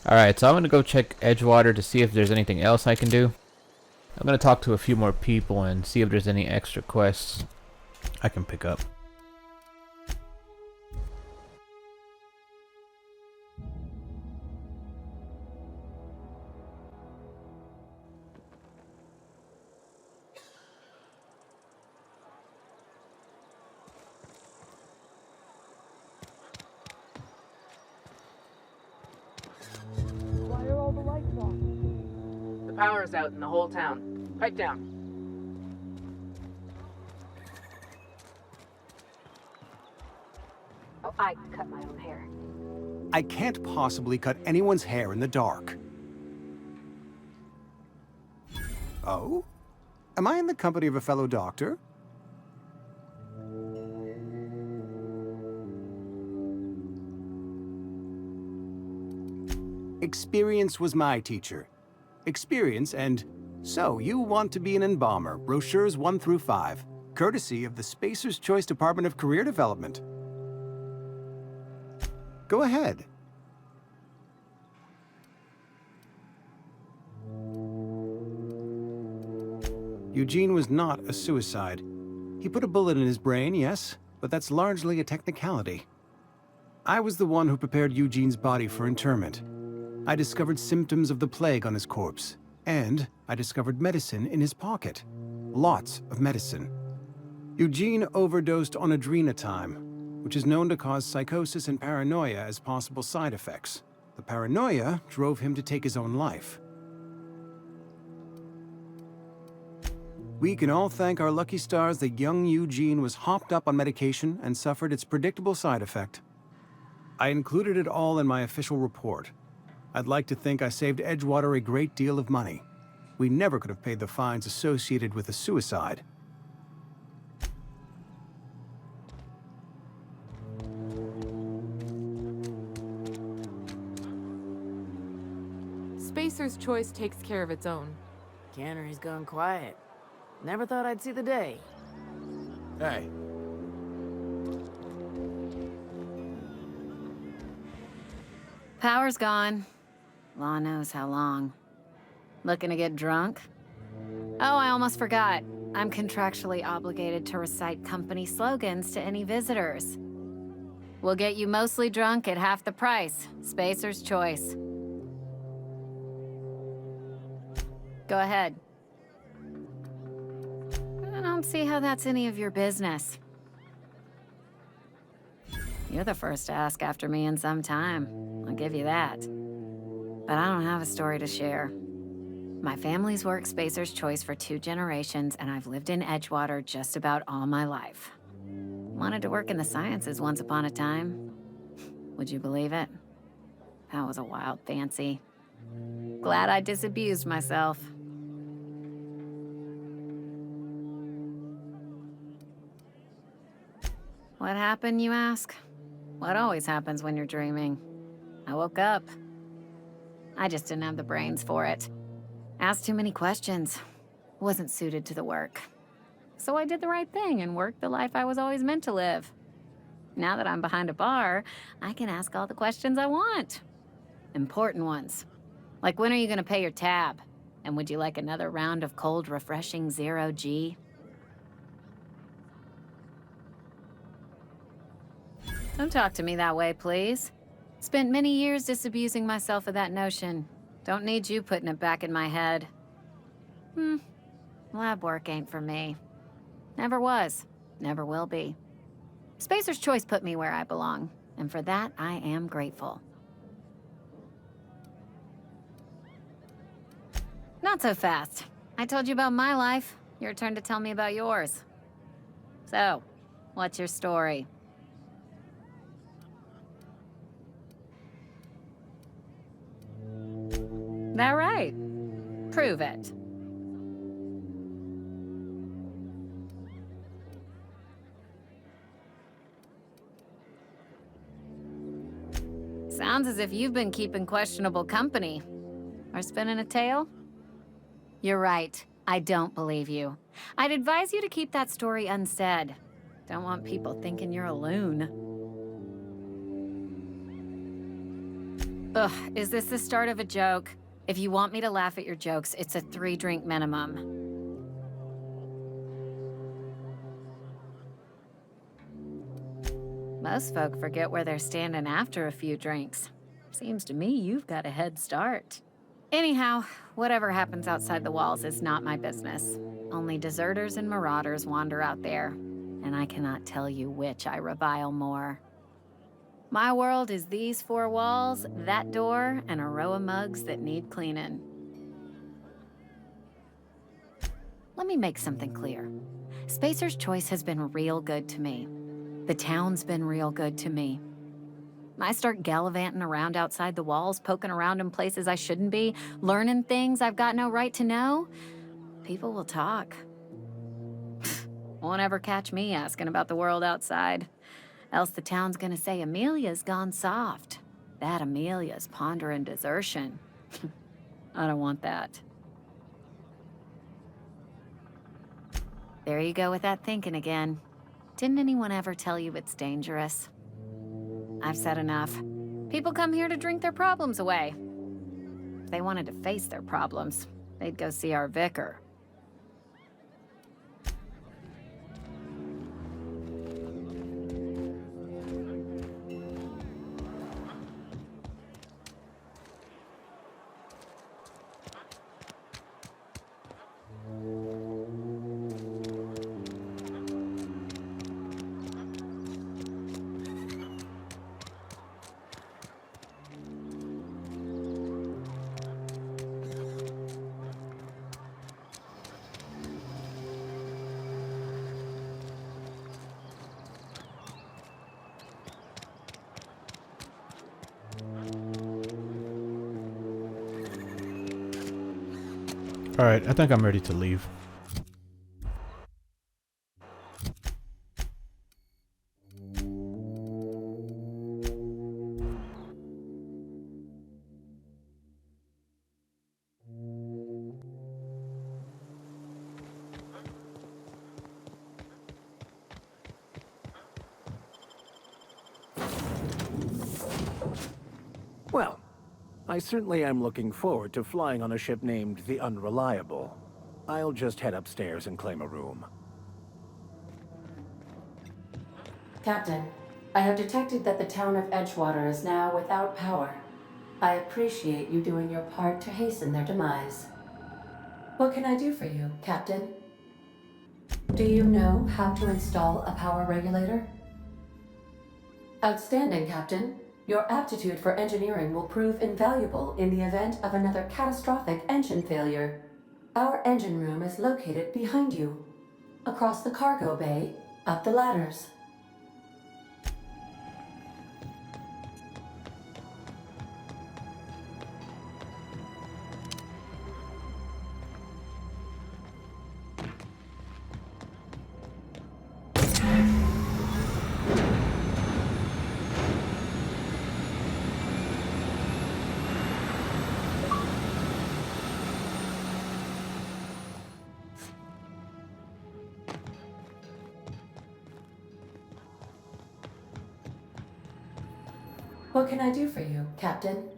Alright, so I'm gonna go check Edgewater to see if there's anything else I can do. I'm gonna talk to a few more people and see if there's any extra quests I can pick up. Why are all the lights off? The power's out in the whole town. Pipe down. Oh, I cut my own hair. I can't possibly cut anyone's hair in the dark. Oh? Am I in the company of a fellow doctor? Experience was my teacher. Experience and... So, you want to be an embalmer, brochures 1 through 5, courtesy of the Spacer's Choice Department of Career Development. Go ahead. Eugene was not a suicide. He put a bullet in his brain, yes, but that's largely a technicality. I was the one who prepared Eugene's body for interment. I discovered symptoms of the plague on his corpse, and I discovered medicine in his pocket. Lots of medicine. Eugene overdosed on adrenatime, which is known to cause psychosis and paranoia as possible side effects. The paranoia drove him to take his own life. We can all thank our lucky stars that young Eugene was hopped up on medication and suffered its predictable side effect. I included it all in my official report. I'd like to think I saved Edgewater a great deal of money. We never could have paid the fines associated with a suicide. Spacer's Choice takes care of its own. Cannery's gone quiet. Never thought I'd see the day. Hey. Power's gone. Law knows how long. Looking to get drunk? Oh, I almost forgot. I'm contractually obligated to recite company slogans to any visitors. We'll get you mostly drunk at half the price. Spacer's Choice. Go ahead. I don't see how that's any of your business. You're the first to ask after me in some time. I'll give you that. But I don't have a story to share. My family's worked Spacer's Choice for 2 generations, and I've lived in Edgewater just about all my life. Wanted to work in the sciences once upon a time. Would you believe it? That was a wild fancy. Glad I disabused myself. What happened, you ask? What always happens when you're dreaming? I woke up. I just didn't have the brains for it. Asked too many questions. Wasn't suited to the work. So I did the right thing and worked the life I was always meant to live. Now that I'm behind a bar, I can ask all the questions I want. Important ones. Like, when are you gonna pay your tab? And would you like another round of cold, refreshing 0G? Don't talk to me that way, please. Spent many years disabusing myself of that notion. Don't need you putting it back in my head. Lab work ain't for me. Never was. Never will be. Spacer's Choice put me where I belong, and for that, I am grateful. Not so fast. I told you about my life. Your turn to tell me about yours. So, what's your story? That right? Prove it. Sounds as if you've been keeping questionable company. Or spinning a tale? You're right. I don't believe you. I'd advise you to keep that story unsaid. Don't want people thinking you're a loon. Ugh, is this the start of a joke? If you want me to laugh at your jokes, it's a 3-drink minimum. Most folk forget where they're standing after a few drinks. Seems to me you've got a head start. Anyhow, whatever happens outside the walls is not my business. Only deserters and marauders wander out there, and I cannot tell you which I revile more. My world is these 4 walls, that door, and a row of mugs that need cleaning. Let me make something clear. Spacer's Choice has been real good to me. The town's been real good to me. I start gallivanting around outside the walls, poking around in places I shouldn't be, learning things I've got no right to know. People will talk. Won't ever catch me asking about the world outside. Else the town's gonna say Amelia's gone soft. That Amelia's pondering desertion. I don't want that. There you go with that thinking again. Didn't anyone ever tell you it's dangerous? I've said enough. People come here to drink their problems away. If they wanted to face their problems, they'd go see our vicar. Alright, I think I'm ready to leave. Well, I certainly am looking forward to flying on a ship named the Unreliable. I'll just head upstairs and claim a room. Captain, I have detected that the town of Edgewater is now without power. I appreciate you doing your part to hasten their demise. What can I do for you, Captain? Do you know how to install a power regulator? Outstanding, Captain. Your aptitude for engineering will prove invaluable in the event of another catastrophic engine failure. Our engine room is located behind you. Across the cargo bay, up the ladders. What can I do for you, Captain?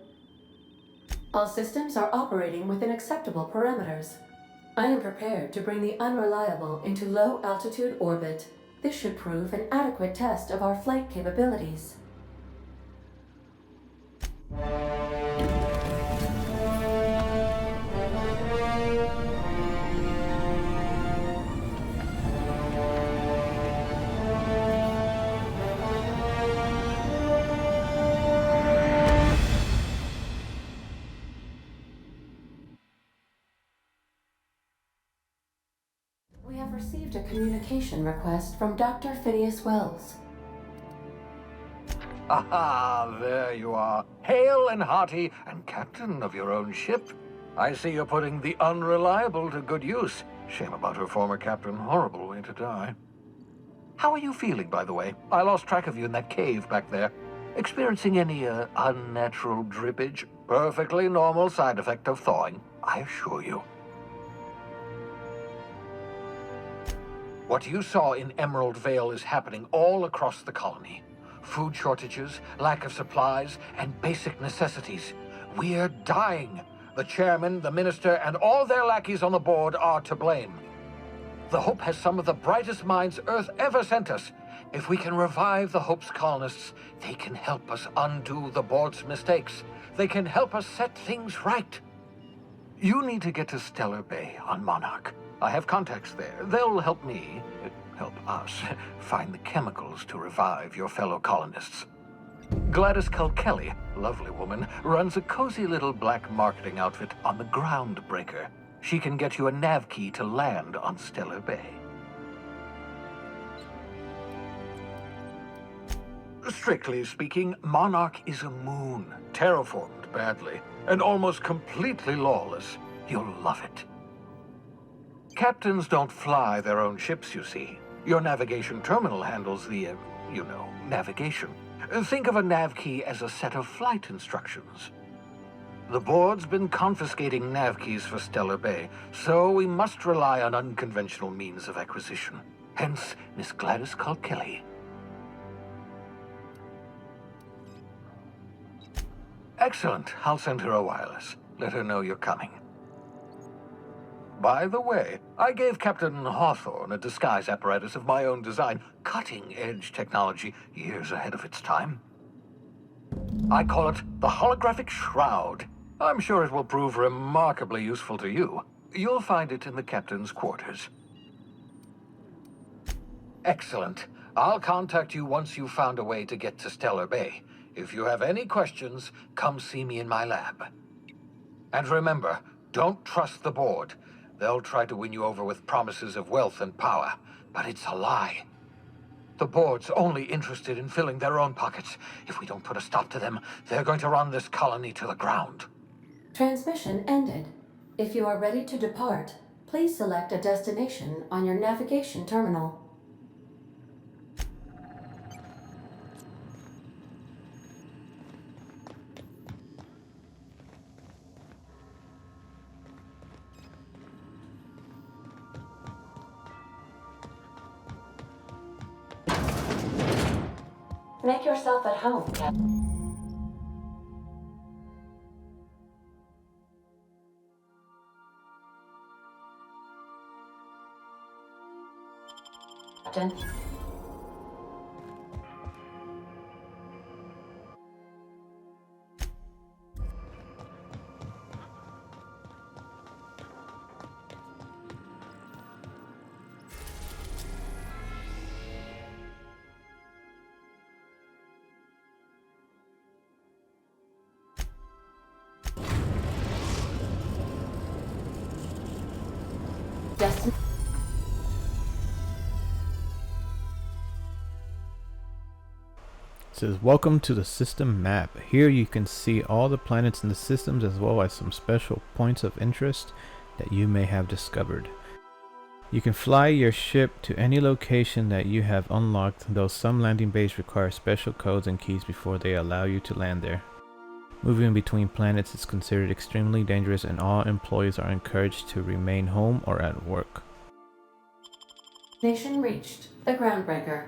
All systems are operating within acceptable parameters. I am prepared to bring the Unreliable into low-altitude orbit. This should prove an adequate test of our flight capabilities. We have received a communication request from Dr. Phineas Wells. Aha, there you are. Hale and hearty, and captain of your own ship. I see you're putting the Unreliable to good use. Shame about her former captain. Horrible way to die. How are you feeling, by the way? I lost track of you in that cave back there. Experiencing any, unnatural drippage? Perfectly normal side effect of thawing, I assure you. What you saw in Emerald Vale is happening all across the colony. food shortages, lack of supplies, and basic necessities. We're dying. The chairman, the minister, and all their lackeys on the board are to blame. The Hope has some of the brightest minds Earth ever sent us. If we can revive the Hope's colonists, they can help us undo the board's mistakes. They can help us set things right. You need to get to Stellar Bay on Monarch. I have contacts there. They'll help me, help us, find the chemicals to revive your fellow colonists. Gladys Kelly, lovely woman, runs a cozy little black marketing outfit on the Groundbreaker. She can get you a nav key to land on Stellar Bay. Strictly speaking, Monarch is a moon, terraformed badly, and almost completely lawless. You'll love it. Captains don't fly their own ships, you see. Your navigation terminal handles the, navigation. Think of a nav key as a set of flight instructions. The board's been confiscating nav keys for Stellar Bay, so we must rely on unconventional means of acquisition. Hence, Miss Gladys Kelly. Excellent. I'll send her a wireless. Let her know you're coming. By the way, I gave Captain Hawthorne a disguise apparatus of my own design, cutting-edge technology, years ahead of its time. I call it the Holographic Shroud. I'm sure it will prove remarkably useful to you. You'll find it in the captain's quarters. Excellent. I'll contact you once you've found a way to get to Stellar Bay. If you have any questions, come see me in my lab. And remember, don't trust the board. They'll try to win you over with promises of wealth and power, but it's a lie. The board's only interested in filling their own pockets. If we don't put a stop to them, they're going to run this colony to the ground. Transmission ended. If you are ready to depart, please select a destination on your navigation terminal. Make yourself at home, Captain. Destin. It says, welcome to the system map. Here you can see all the planets in the systems as well as some special points of interest that you may have discovered. You can fly your ship to any location that you have unlocked, though some landing bays require special codes and keys before they allow you to land there. Moving between planets is considered extremely dangerous and all employees are encouraged to remain home or at work. Nation reached. The Groundbreaker.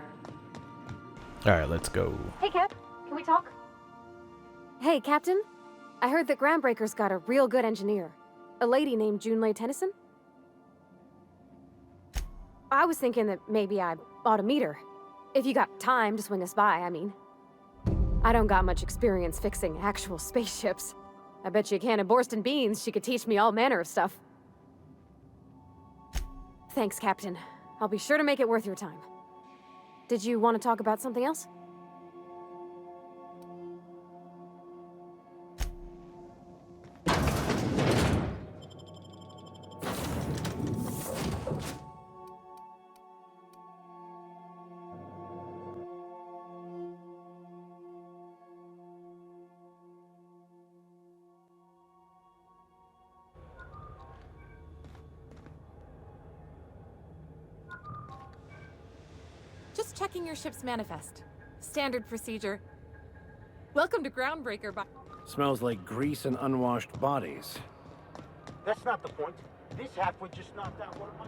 Alright, let's go. Hey, Cap. Can we talk? Hey, Captain. I heard that Groundbreaker's got a real good engineer. A lady named Junlei Tennyson. I was thinking that maybe I ought to meet her. If you got time to swing us by, I mean. I don't got much experience fixing actual spaceships. I bet you a can of Borston beans she could teach me all manner of stuff. Thanks, Captain. I'll be sure to make it worth your time. Did you want to talk about something else? Just checking your ship's manifest. Standard procedure. Welcome to Groundbreaker, Smells like grease and unwashed bodies. That's not the point. This halfwit just knocked out one of my...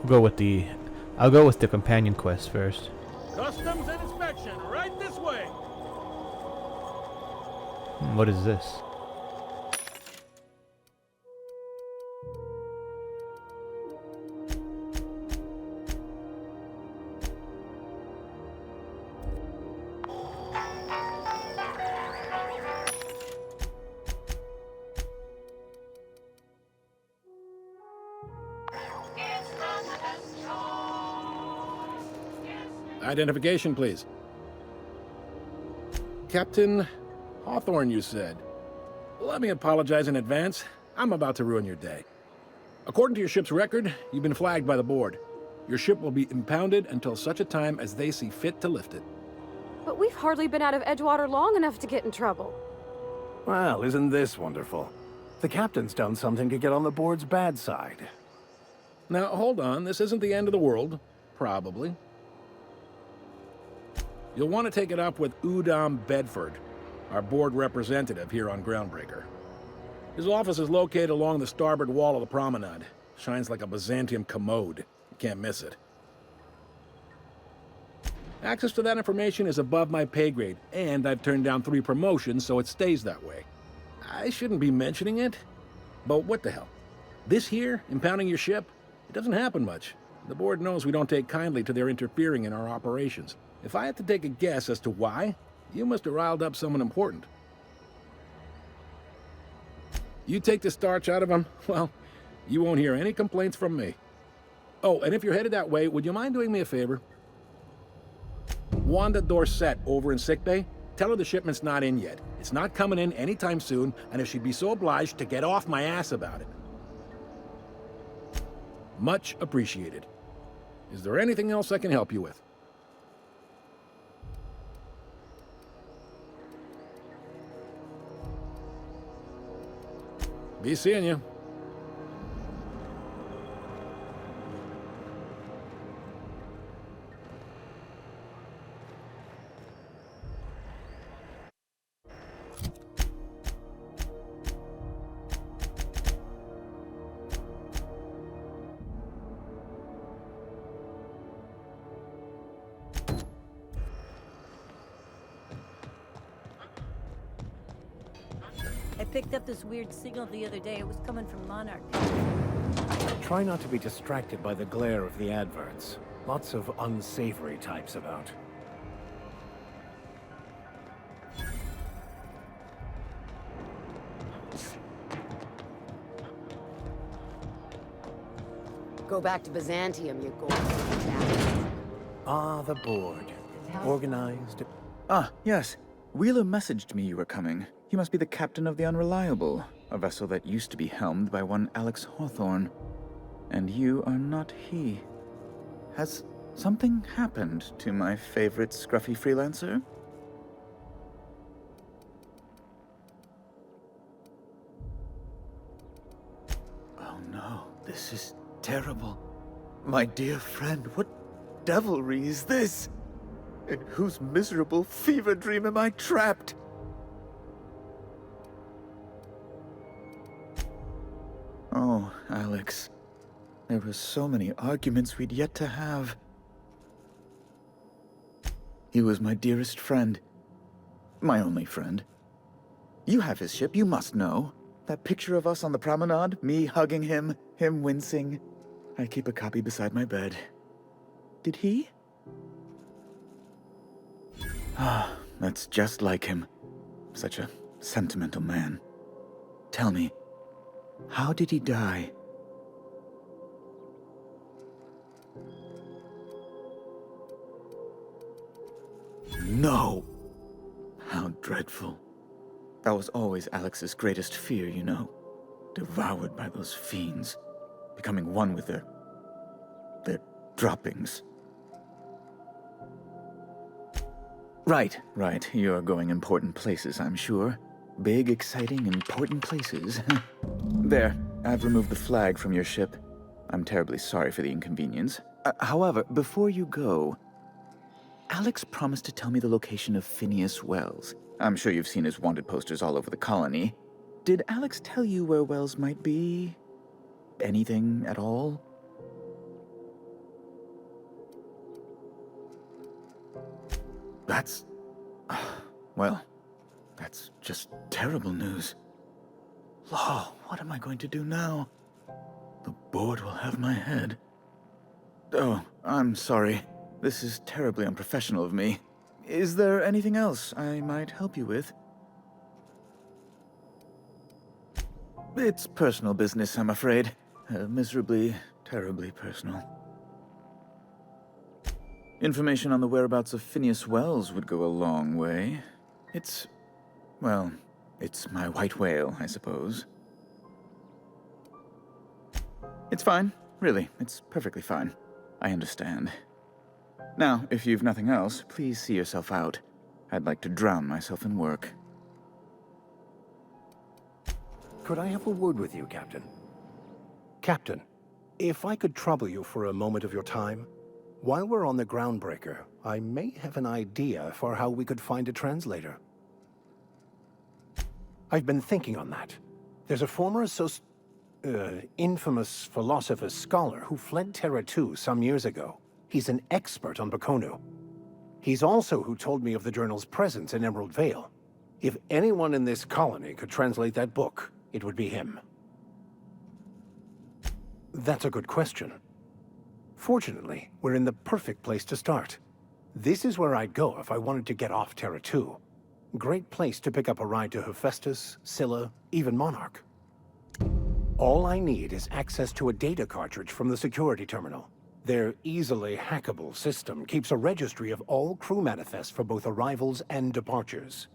I'll go with the companion quest first. Customs and inspection, right this way. What is this? Identification, please. Captain Hawthorne, you said. Let me apologize in advance. I'm about to ruin your day. According to your ship's record, you've been flagged by the board. Your ship will be impounded until such a time as they see fit to lift it. But we've hardly been out of Edgewater long enough to get in trouble. Well, isn't this wonderful? The captain's done something to get on the board's bad side. Now, hold on. This isn't the end of the world. Probably. You'll want to take it up with Udom Bedford, our board representative here on Groundbreaker. His office is located along the starboard wall of the promenade. Shines like a Byzantium commode. You can't miss it. Access to that information is above my pay grade, and I've turned down 3 promotions, so it stays that way. I shouldn't be mentioning it, but what the hell? This here, impounding your ship, it doesn't happen much. The board knows we don't take kindly to their interfering in our operations. If I had to take a guess as to why, you must have riled up someone important. You take the starch out of them, well, you won't hear any complaints from me. Oh, and if you're headed that way, would you mind doing me a favor? Wanda Dorset over in sickbay, tell her the shipment's not in yet. It's not coming in anytime soon, and if she'd be so obliged to get off my ass about it. Much appreciated. Is there anything else I can help you with? Be seeing you. I picked up this weird signal the other day. It was coming from Monarch. Try not to be distracted by the glare of the adverts. Lots of unsavory types about. Go back to Byzantium, you gorgeous bastard. Ah, the board. Organized. Ah, yes. Wheeler messaged me you were coming. He must be the captain of the Unreliable, a vessel that used to be helmed by one Alex Hawthorne. And you are not he. Has something happened to my favorite scruffy freelancer? Oh no, this is terrible. My dear friend, what devilry is this? In whose miserable fever dream am I trapped? Oh, Alex. There were so many arguments we'd yet to have. He was my dearest friend. My only friend. You have his ship, you must know. That picture of us on the promenade, me hugging him, him wincing. I keep a copy beside my bed. Did he? Ah, that's just like him. Such a sentimental man. Tell me, how did he die? No! How dreadful. That was always Alex's greatest fear, you know. Devoured by those fiends. Becoming one with their droppings. Right. You're going important places, I'm sure. Big, exciting, important places. There, I've removed the flag from your ship. I'm terribly sorry for the inconvenience. However, before you go, Alex promised to tell me the location of Phineas Wells. I'm sure you've seen his wanted posters all over the colony. Did Alex tell you where Wells might be? Anything at all? That's... well, that's just terrible news. Law, what am I going to do now? The board will have my head. Oh, I'm sorry. This is terribly unprofessional of me. Is there anything else I might help you with? It's personal business, I'm afraid. Miserably, terribly personal. Information on the whereabouts of Phineas Wells would go a long way. It's... well, it's my white whale, I suppose. It's fine. Really, it's perfectly fine. I understand. Now, if you've nothing else, please see yourself out. I'd like to drown myself in work. Could I have a word with you, Captain? Captain, if I could trouble you for a moment of your time, while we're on the Groundbreaker, I may have an idea for how we could find a translator. I've been thinking on that. There's a former infamous philosopher scholar who fled Terra 2 some years ago. He's an expert on Bakonu. He's also who told me of the journal's presence in Emerald Vale. If anyone in this colony could translate that book, it would be him. That's a good question. Fortunately, we're in the perfect place to start. This is where I'd go if I wanted to get off Terra 2. Great place to pick up a ride to Hephaestus, Scylla, even Monarch. All I need is access to a data cartridge from the security terminal. Their easily hackable system keeps a registry of all crew manifests for both arrivals and departures.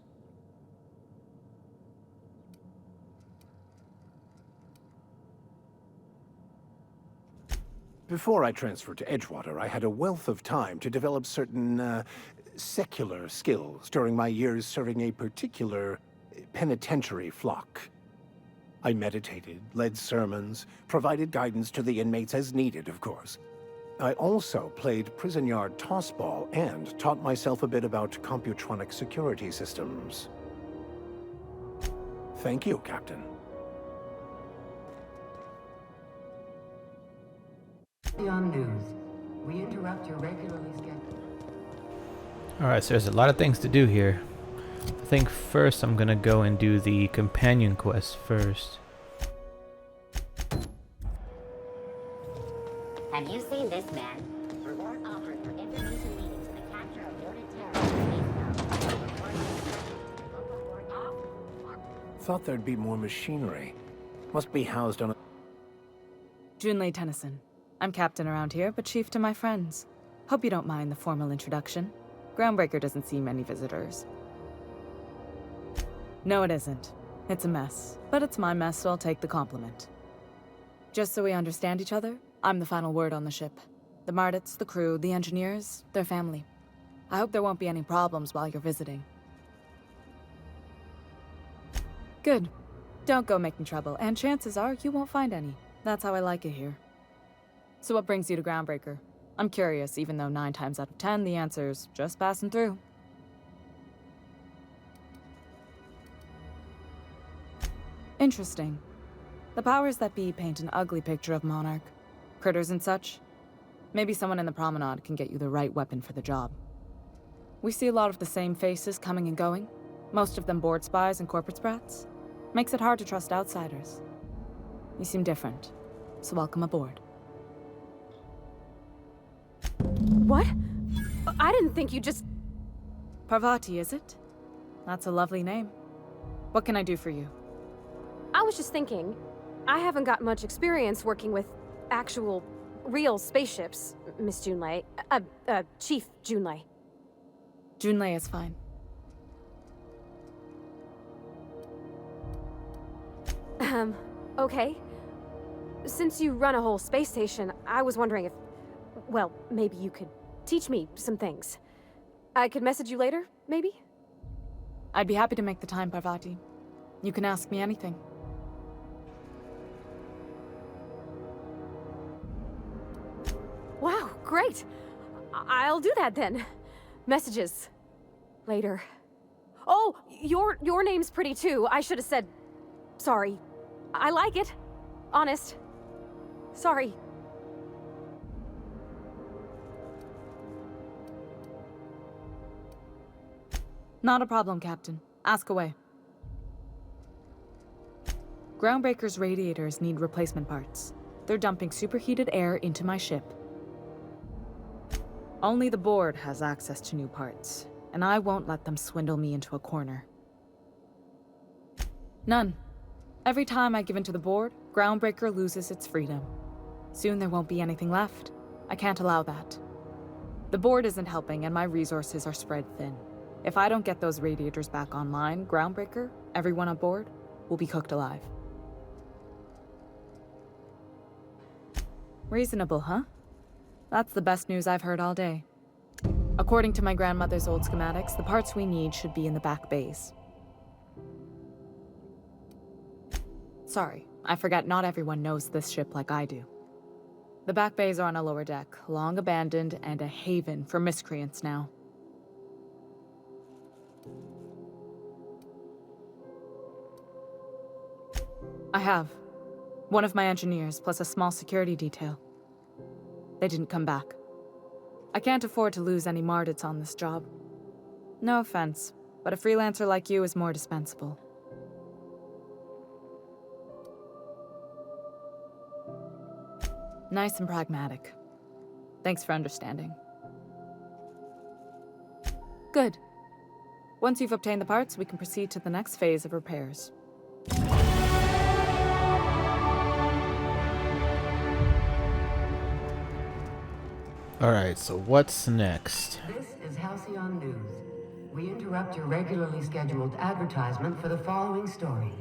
Before I transferred to Edgewater, I had a wealth of time to develop certain, secular skills during my years serving a particular penitentiary flock. I meditated, led sermons, provided guidance to the inmates as needed, of course. I also played prison yard tossball and taught myself a bit about computronic security systems. Thank you, Captain. On news. We interrupt your regularly scheduled. Alright, so there's a lot of things to do here. I think first I'm gonna go and do the companion quest first. Have you seen this man? Reward offered for information leading to the capture of noted terrorist. Thought there'd be more machinery. Must be housed on a... Junlei Tennyson. I'm captain around here, but chief to my friends. Hope you don't mind the formal introduction. Groundbreaker doesn't see many visitors. No, it isn't. It's a mess. But it's my mess, so I'll take the compliment. Just so we understand each other, I'm the final word on the ship. The Mardits, the crew, the engineers, their family. I hope there won't be any problems while you're visiting. Good. Don't go making trouble, and chances are you won't find any. That's how I like it here. So what brings you to Groundbreaker? I'm curious, even though 9 times out of 10 the answer's just passing through. Interesting. The powers that be paint an ugly picture of Monarch. Critters and such. Maybe someone in the promenade can get you the right weapon for the job. We see a lot of the same faces coming and going. Most of them board spies and corporate sprats. Makes it hard to trust outsiders. You seem different, so welcome aboard. What? I didn't think you just... Parvati, is it? That's a lovely name. What can I do for you? I was just thinking, I haven't got much experience working with actual, real spaceships, Miss Junlei. Chief Junlei. Junlei is fine. Okay. Since you run a whole space station, I was wondering if... well, maybe you could teach me some things. I could message you later, maybe? I'd be happy to make the time, Parvati. You can ask me anything. Wow, great! I'll do that then. Messages. Later. Oh, your name's pretty too. I should have said... sorry. I like it. Honest. Sorry. Not a problem, Captain. Ask away. Groundbreaker's radiators need replacement parts. They're dumping superheated air into my ship. Only the board has access to new parts, and I won't let them swindle me into a corner. None. Every time I give in to the board, Groundbreaker loses its freedom. Soon there won't be anything left. I can't allow that. The board isn't helping, and my resources are spread thin. If I don't get those radiators back online, Groundbreaker, everyone on board, will be cooked alive. Reasonable, huh? That's the best news I've heard all day. According to my grandmother's old schematics, the parts we need should be in the back bays. Sorry, I forgot not everyone knows this ship like I do. The back bays are on a lower deck, long abandoned and a haven for miscreants now. I have. One of my engineers, plus a small security detail. They didn't come back. I can't afford to lose any Mardits on this job. No offense, but a freelancer like you is more dispensable. Nice and pragmatic. Thanks for understanding. Good. Once you've obtained the parts, we can proceed to the next phase of repairs. Alright, so what's next? This is Halcyon News. We interrupt your regularly scheduled advertisement for the following story.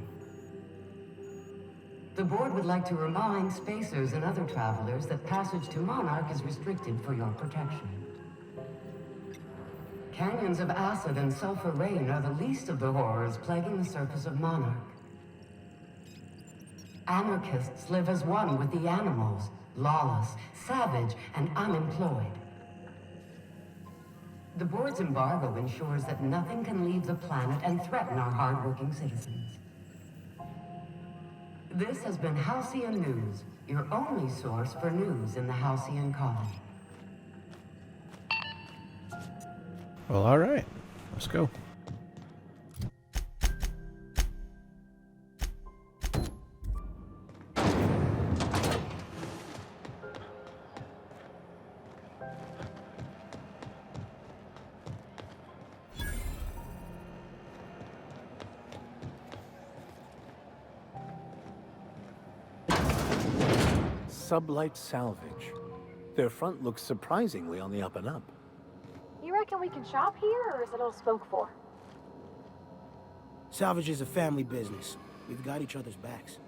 The board would like to remind spacers and other travelers that passage to Monarch is restricted for your protection. Canyons of acid and sulfur rain are the least of the horrors plaguing the surface of Monarch. Anarchists live as one with the animals, lawless, savage, and unemployed. The board's embargo ensures that nothing can leave the planet and threaten our hardworking citizens. This has been Halcyon News, your only source for news in the Halcyon colony. Well, alright. Let's go. Sublight Salvage. Their front looks surprisingly on the up and up. You reckon we can shop here, or is it all spoke for? Salvage is a family business. We've got each other's backs.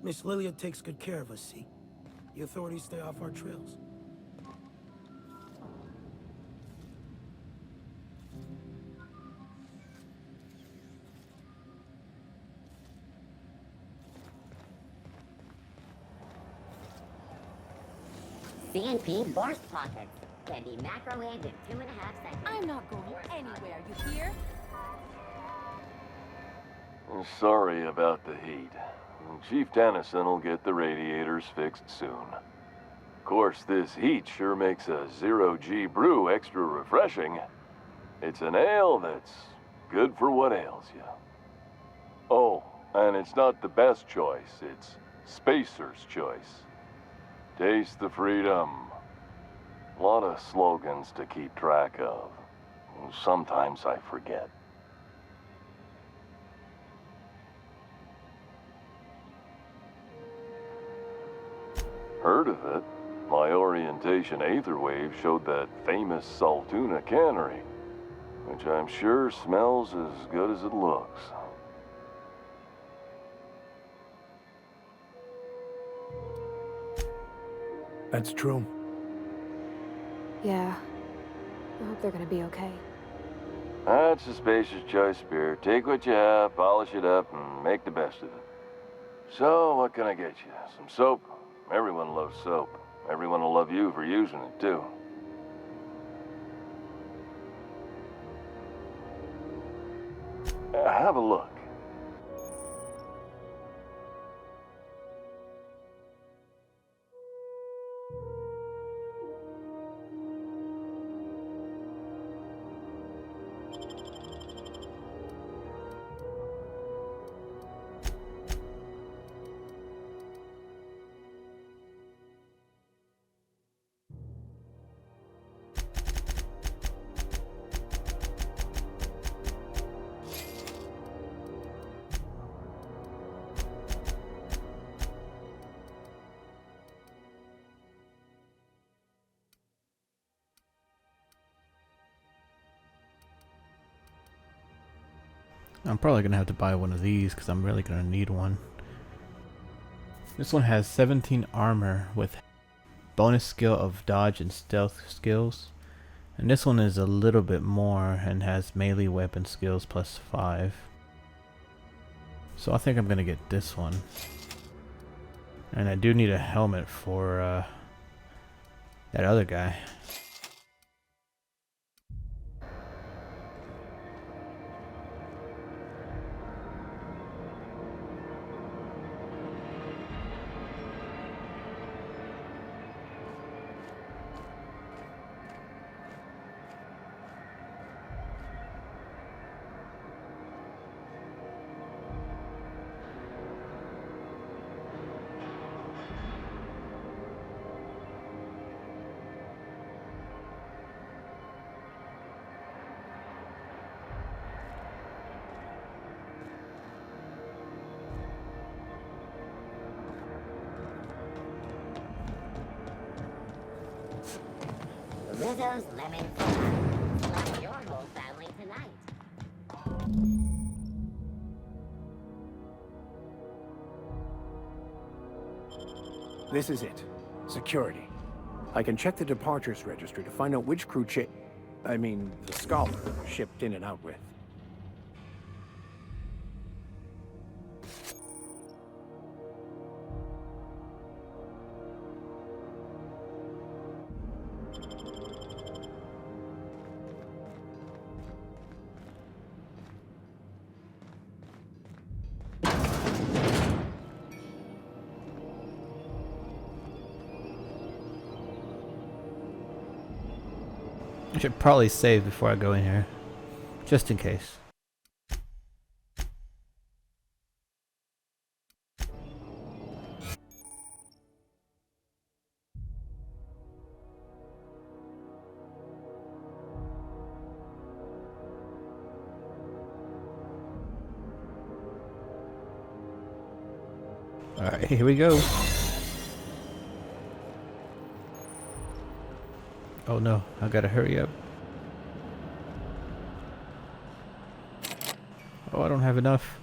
Miss Lilia takes good care of us, see? The authorities stay off our trails. CNP burst pockets. Can be macrowaves in 2.5 seconds. I'm not going anywhere, you hear? Sorry about the heat. Chief Tennyson will get the radiators fixed soon. Of course, this heat sure makes a zero-G brew extra refreshing. It's an ale that's good for what ails you. Oh, and it's not the best choice, it's Spacer's choice. Taste the freedom. A lot of slogans to keep track of. Sometimes I forget. Heard of it? My orientation aether wave showed that famous Saltuna cannery, which I'm sure smells as good as it looks. That's true. Yeah. I hope they're gonna be okay. That's a spacious choice beer. Take what you have, polish it up, and make the best of it. So, what can I get you? Some soap? Everyone loves soap. Everyone will love you for using it, too. Have a look. I'm probably gonna have to buy one of these because I'm really gonna need one. This one has 17 armor with bonus skill of dodge and stealth skills. And this one is a little bit more and has melee weapon skills plus 5. So I think I'm gonna get this one. And I do need a helmet for that other guy. Rizzo's lemon salad. Love your whole family tonight. This is it. Security. I can check the departures registry to find out which crew the Scholar shipped in and out with. I should probably save before I go in here, just in case. Alright, here we go. Oh no, I gotta hurry up. Oh, I don't have enough.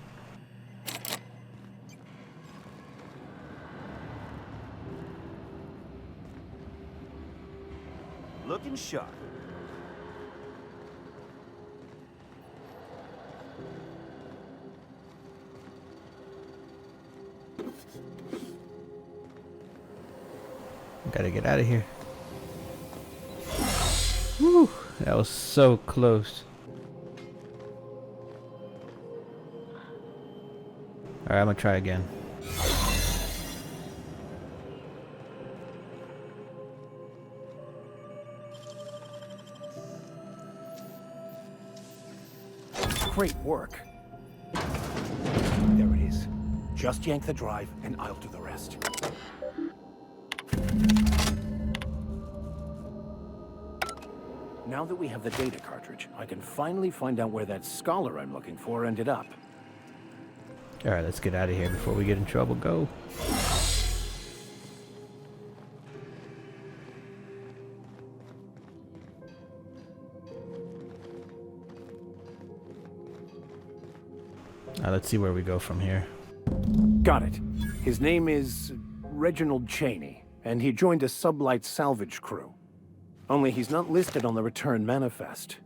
Looking sharp. Gotta get out of here. Whew, that was so close. Alright, I'm gonna try again. Great work. There it is. Just yank the drive and I'll do the rest. Now that we have the data cartridge, I can finally find out where that Scholar I'm looking for ended up. Alright, let's get out of here before we get in trouble. Go. Now let's see where we go from here. Got it. His name is Reginald Cheney, and he joined a sublight salvage crew. Only he's not listed on the return manifest.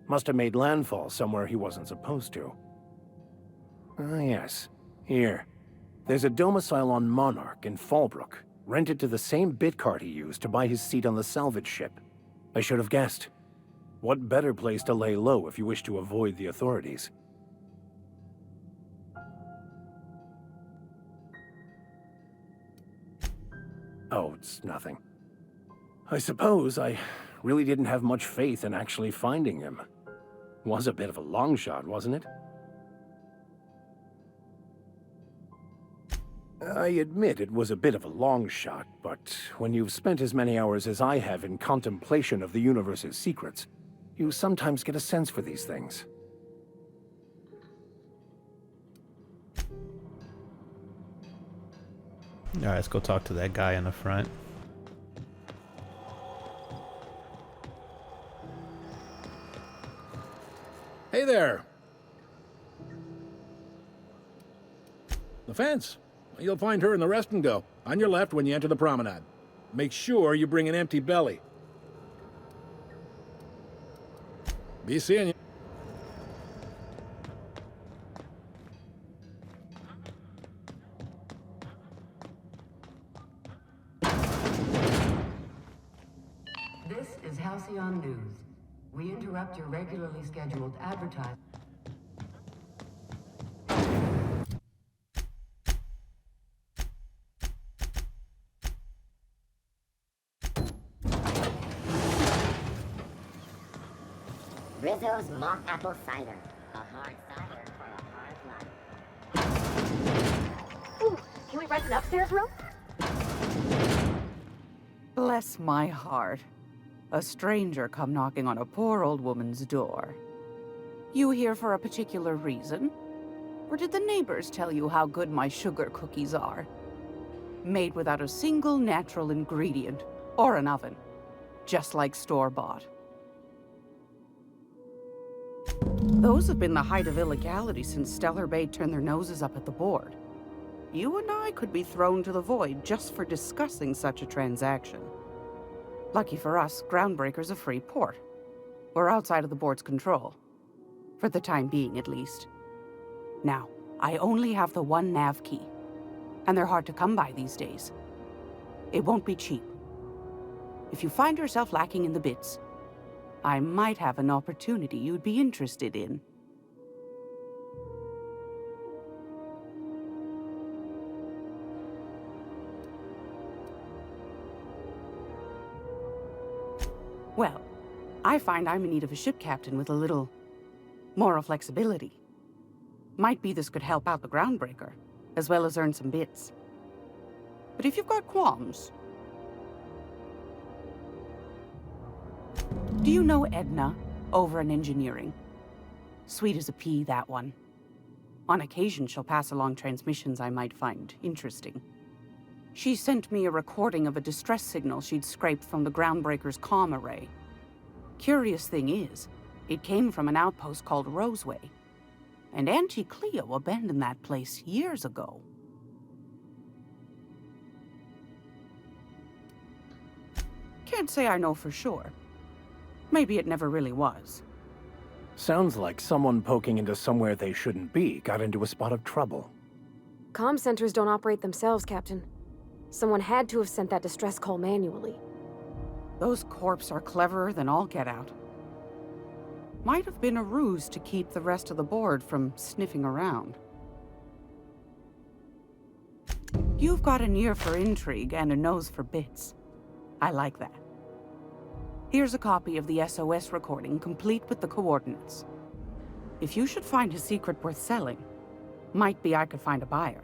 Must have made landfall somewhere he wasn't supposed to. Ah, yes. Here. There's a domicile on Monarch in Fallbrook, rented to the same bit card he used to buy his seat on the salvage ship. I should have guessed. What better place to lay low if you wish to avoid the authorities? Oh, it's nothing. I suppose I really didn't have much faith in actually finding him. Was a bit of a long shot, wasn't it? I admit it was a bit of a long shot, but when you've spent as many hours as I have in contemplation of the universe's secrets, you sometimes get a sense for these things. Alright, let's go talk to that guy in the front. Hey there! The fence. You'll find her in the rest and go, on your left when you enter the promenade. Make sure you bring an empty belly. Be seeing you. This is Halcyon News. We interrupt your regularly scheduled advertising. Rizzo's mock apple cider. A hard cider for a hard life. Ooh, can we rent an upstairs room? Bless my heart. A stranger come knocking on a poor old woman's door. You here for a particular reason? Or did the neighbors tell you how good my sugar cookies are? Made without a single natural ingredient, or an oven. Just like store-bought. Those have been the height of illegality since Stellar Bay turned their noses up at the board. You and I could be thrown to the void just for discussing such a transaction. Lucky for us, Groundbreaker's a free port. We're outside of the board's control. For the time being, at least. Now, I only have the one nav key. And they're hard to come by these days. It won't be cheap. If you find yourself lacking in the bits, I might have an opportunity you'd be interested in. Well, I find I'm in need of a ship captain with a little moral flexibility. Might be this could help out the Groundbreaker, as well as earn some bits. But if you've got qualms... Do you know Edna, over in engineering? Sweet as a pea, that one. On occasion, she'll pass along transmissions I might find interesting. She sent me a recording of a distress signal she'd scraped from the Groundbreaker's comm array. Curious thing is, it came from an outpost called Roseway. And Auntie Cleo abandoned that place years ago. Can't say I know for sure. Maybe it never really was. Sounds like someone poking into somewhere they shouldn't be got into a spot of trouble. Comm centers don't operate themselves, Captain. Someone had to have sent that distress call manually. Those corps are cleverer than all get out. Might have been a ruse to keep the rest of the board from sniffing around. You've got an ear for intrigue and a nose for bits. I like that. Here's a copy of the SOS recording, complete with the coordinates. If you should find a secret worth selling, might be I could find a buyer.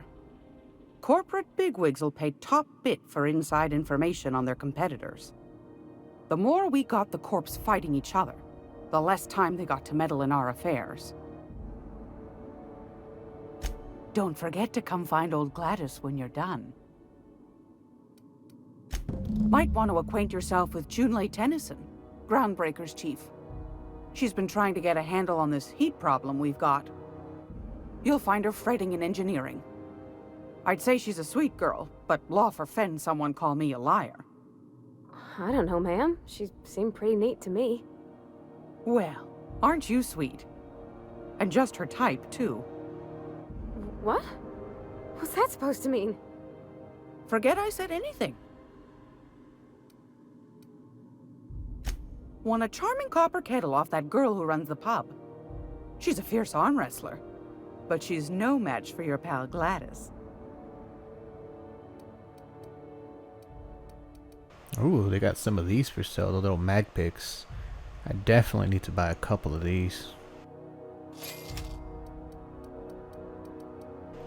Corporate bigwigs will pay top bit for inside information on their competitors. The more we got the corps fighting each other, the less time they got to meddle in our affairs. Don't forget to come find old Gladys when you're done. Might want to acquaint yourself with Junlei Tennyson, Groundbreaker's chief. She's been trying to get a handle on this heat problem we've got. You'll find her fretting in engineering. I'd say she's a sweet girl, but law forfend someone call me a liar. I don't know, ma'am. She seemed pretty neat to me. Well, aren't you sweet? And just her type, too. What? What's that supposed to mean? Forget I said anything. Won a charming copper kettle off that girl who runs the pub. She's a fierce arm wrestler, but she's no match for your pal Gladys. Ooh, they got some of these for sale, the little mag picks. I definitely need to buy a couple of these.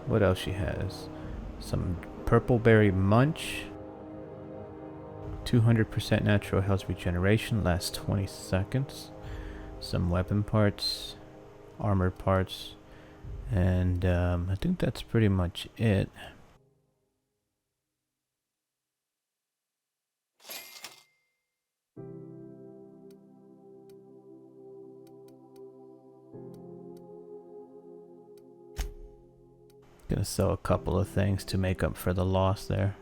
What else she has? Some purple berry munch. 200% natural health regeneration, lasts 20 seconds. Some weapon parts, armor parts, and I think that's pretty much it. Gonna sell a couple of things to make up for the loss there.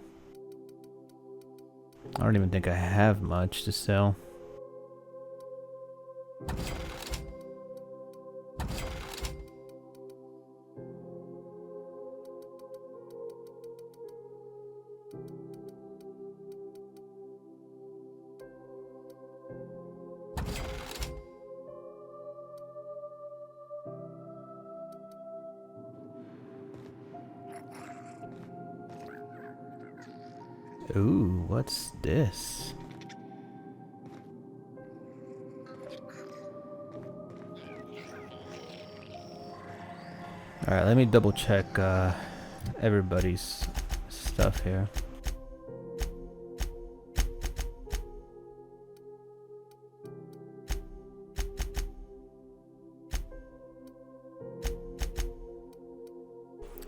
I don't even think I have much to sell. Ooh, what's this? Alright, let me double check everybody's stuff here.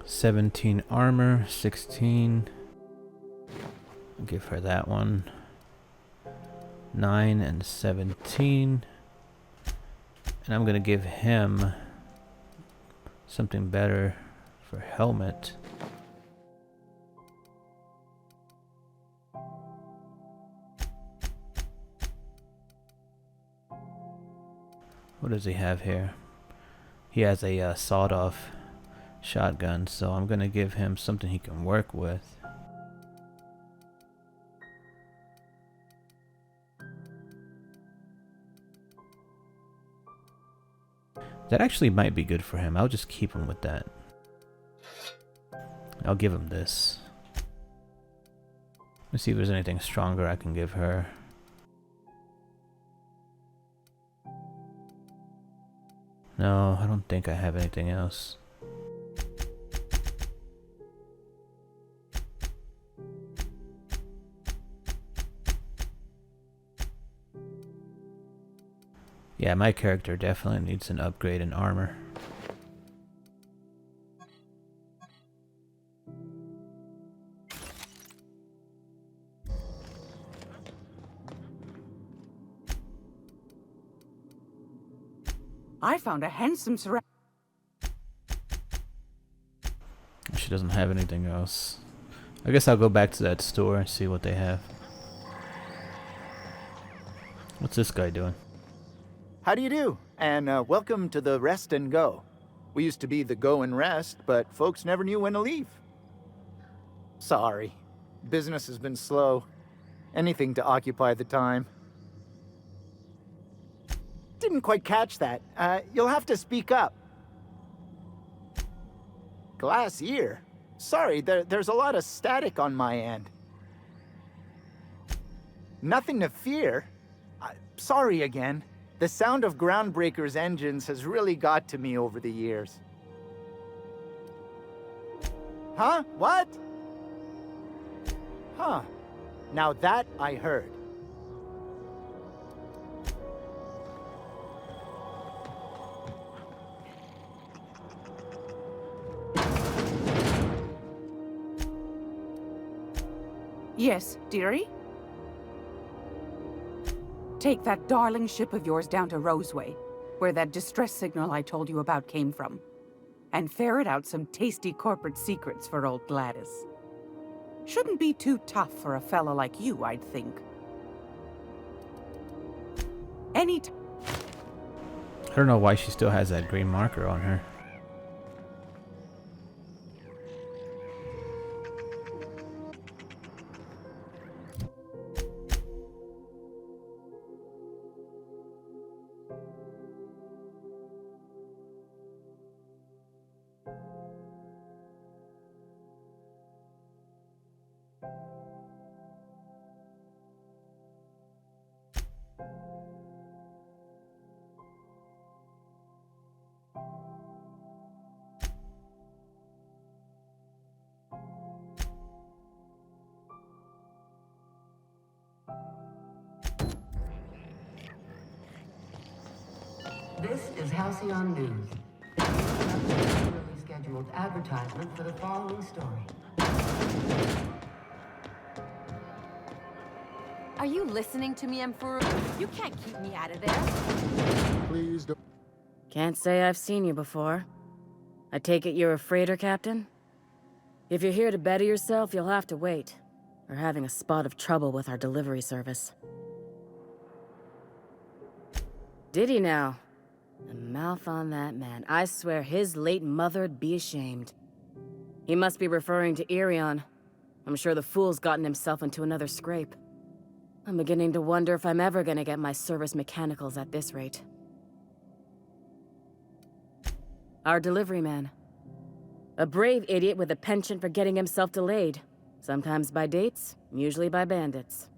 $17 armor, 16. I'll give her that one. 9 and 17. And I'm gonna give him something better for helmet. What does he have here? He has a sawed-off shotgun, so I'm gonna give him something he can work with. That actually might be good for him. I'll just keep him with that. I'll give him this. Let's see if there's anything stronger I can give her. No, I don't think I have anything else. Yeah, my character definitely needs an upgrade in armor. I found a handsome surround. She doesn't have anything else. I guess I'll go back to that store and see what they have. What's this guy doing? How do you do? And welcome to the Rest and Go. We used to be the Go and Rest, but folks never knew when to leave. Sorry. Business has been slow. Anything to occupy the time. Didn't quite catch that. You'll have to speak up. Glass ear? Sorry, there's a lot of static on my end. Nothing to fear. Sorry again. The sound of Groundbreaker's engines has really got to me over the years. Huh? What? Huh. Now that I heard. Yes, dearie? Take that darling ship of yours down to Roseway, where that distress signal I told you about came from, and ferret out some tasty corporate secrets for old Gladys. Shouldn't be too tough for a fella like you, I'd think. I don't know why she still has that green marker on her. This is Halcyon News. Regularly scheduled advertisement for the following story. Are you listening to me, Emperor? You can't keep me out of there. Please don't. Can't say I've seen you before. I take it you're a freighter captain? If you're here to better yourself, you'll have to wait. We're having a spot of trouble with our delivery service. Did he now? The mouth on that man. I swear his late mother'd be ashamed. He must be referring to Irion. I'm sure the fool's gotten himself into another scrape. I'm beginning to wonder if I'm ever gonna get my service mechanicals at this rate. Our delivery man. A brave idiot with a penchant for getting himself delayed. Sometimes by dates, usually by bandits.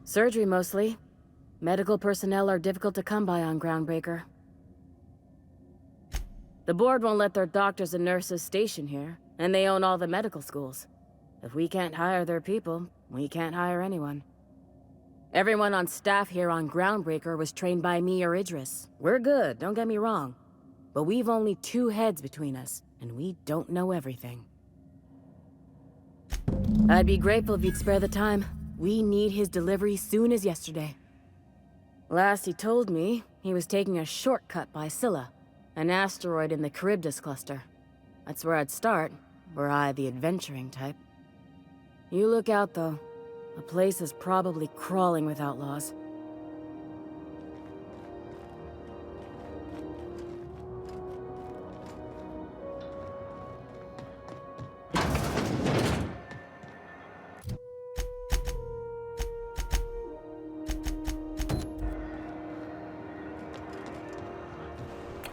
Surgery mostly. Medical personnel are difficult to come by on Groundbreaker. The board won't let their doctors and nurses station here, and they own all the medical schools. If we can't hire their people, we can't hire anyone. Everyone on staff here on Groundbreaker was trained by me or Idris. We're good, don't get me wrong. But we've only 2 heads between us, and we don't know everything. I'd be grateful if you'd spare the time. We need his delivery soon as yesterday. Last he told me, he was taking a shortcut by Scylla, an asteroid in the Charybdis cluster. That's where I'd start, were I the adventuring type. You look out, though. The place is probably crawling with outlaws.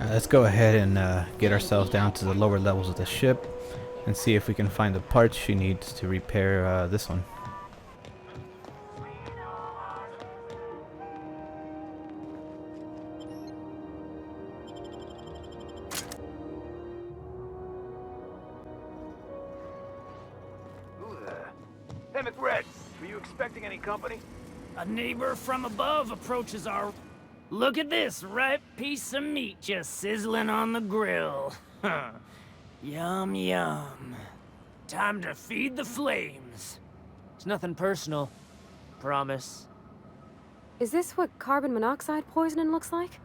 Let's go ahead and get ourselves down to the lower levels of the ship and see if we can find the parts she needs to repair this one. Who there? Hey, McRed, were you expecting any company? A neighbor from above approaches our... Look at this ripe piece of meat just sizzling on the grill. Huh. Yum, yum. Time to feed the flames. It's nothing personal. Promise. Is this what carbon monoxide poisoning looks like?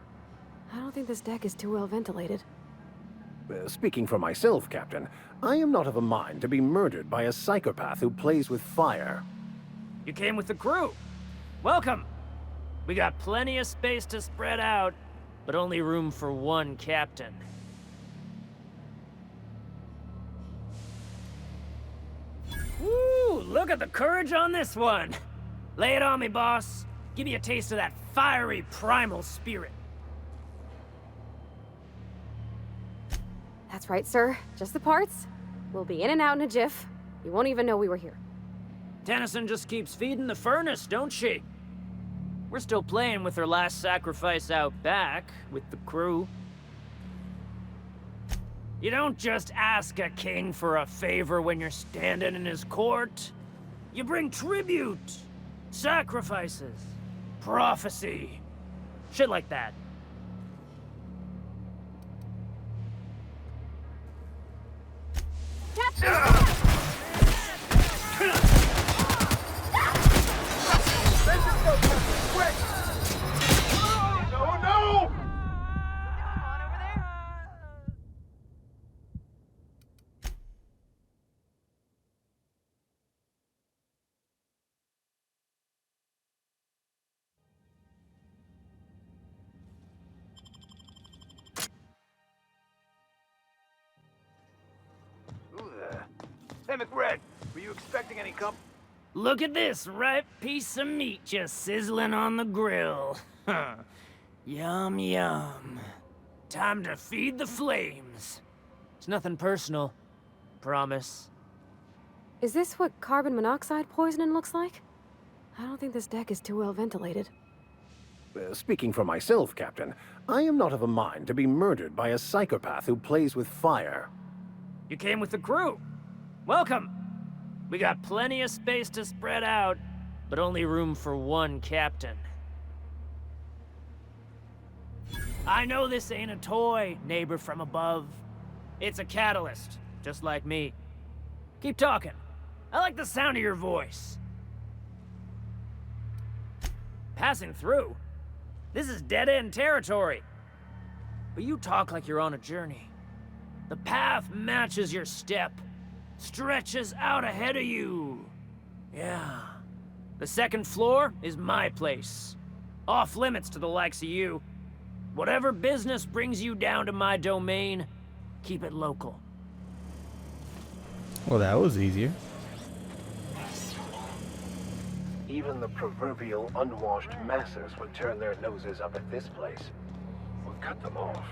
I don't think this deck is too well ventilated. Speaking for myself, Captain, I am not of a mind to be murdered by a psychopath who plays with fire. You came with the crew. Welcome. We got plenty of space to spread out, but only room for one captain. Woo! Look at the courage on this one! Lay it on me, boss. Give me a taste of that fiery primal spirit. That's right, sir. Just the parts. We'll be in and out in a jiff. You won't even know we were here. Tennyson just keeps feeding the furnace, don't she? We're still playing with her last sacrifice out back, with the crew. You don't just ask a king for a favor when you're standing in his court. You bring tribute, sacrifices, prophecy, shit like that. Hey, McRed, were you expecting any company? Look at this ripe piece of meat just sizzling on the grill. Huh. Yum, yum. Time to feed the flames. It's nothing personal. Promise. Is this what carbon monoxide poisoning looks like? I don't think this deck is too well ventilated. Speaking for myself, Captain, I am not of a mind to be murdered by a psychopath who plays with fire. You came with the crew. Welcome. We got plenty of space to spread out, but only room for one captain. I know this ain't a toy, neighbor from above. It's a catalyst, just like me. Keep talking. I like the sound of your voice. Passing through? This is dead-end territory. But you talk like you're on a journey. The path matches your step, stretches out ahead of you. Yeah. The second floor is my place. Off limits to the likes of you. Whatever business brings you down to my domain, keep it local. Well, that was easier. Even the proverbial unwashed masses would turn their noses up at this place. We'll cut them off.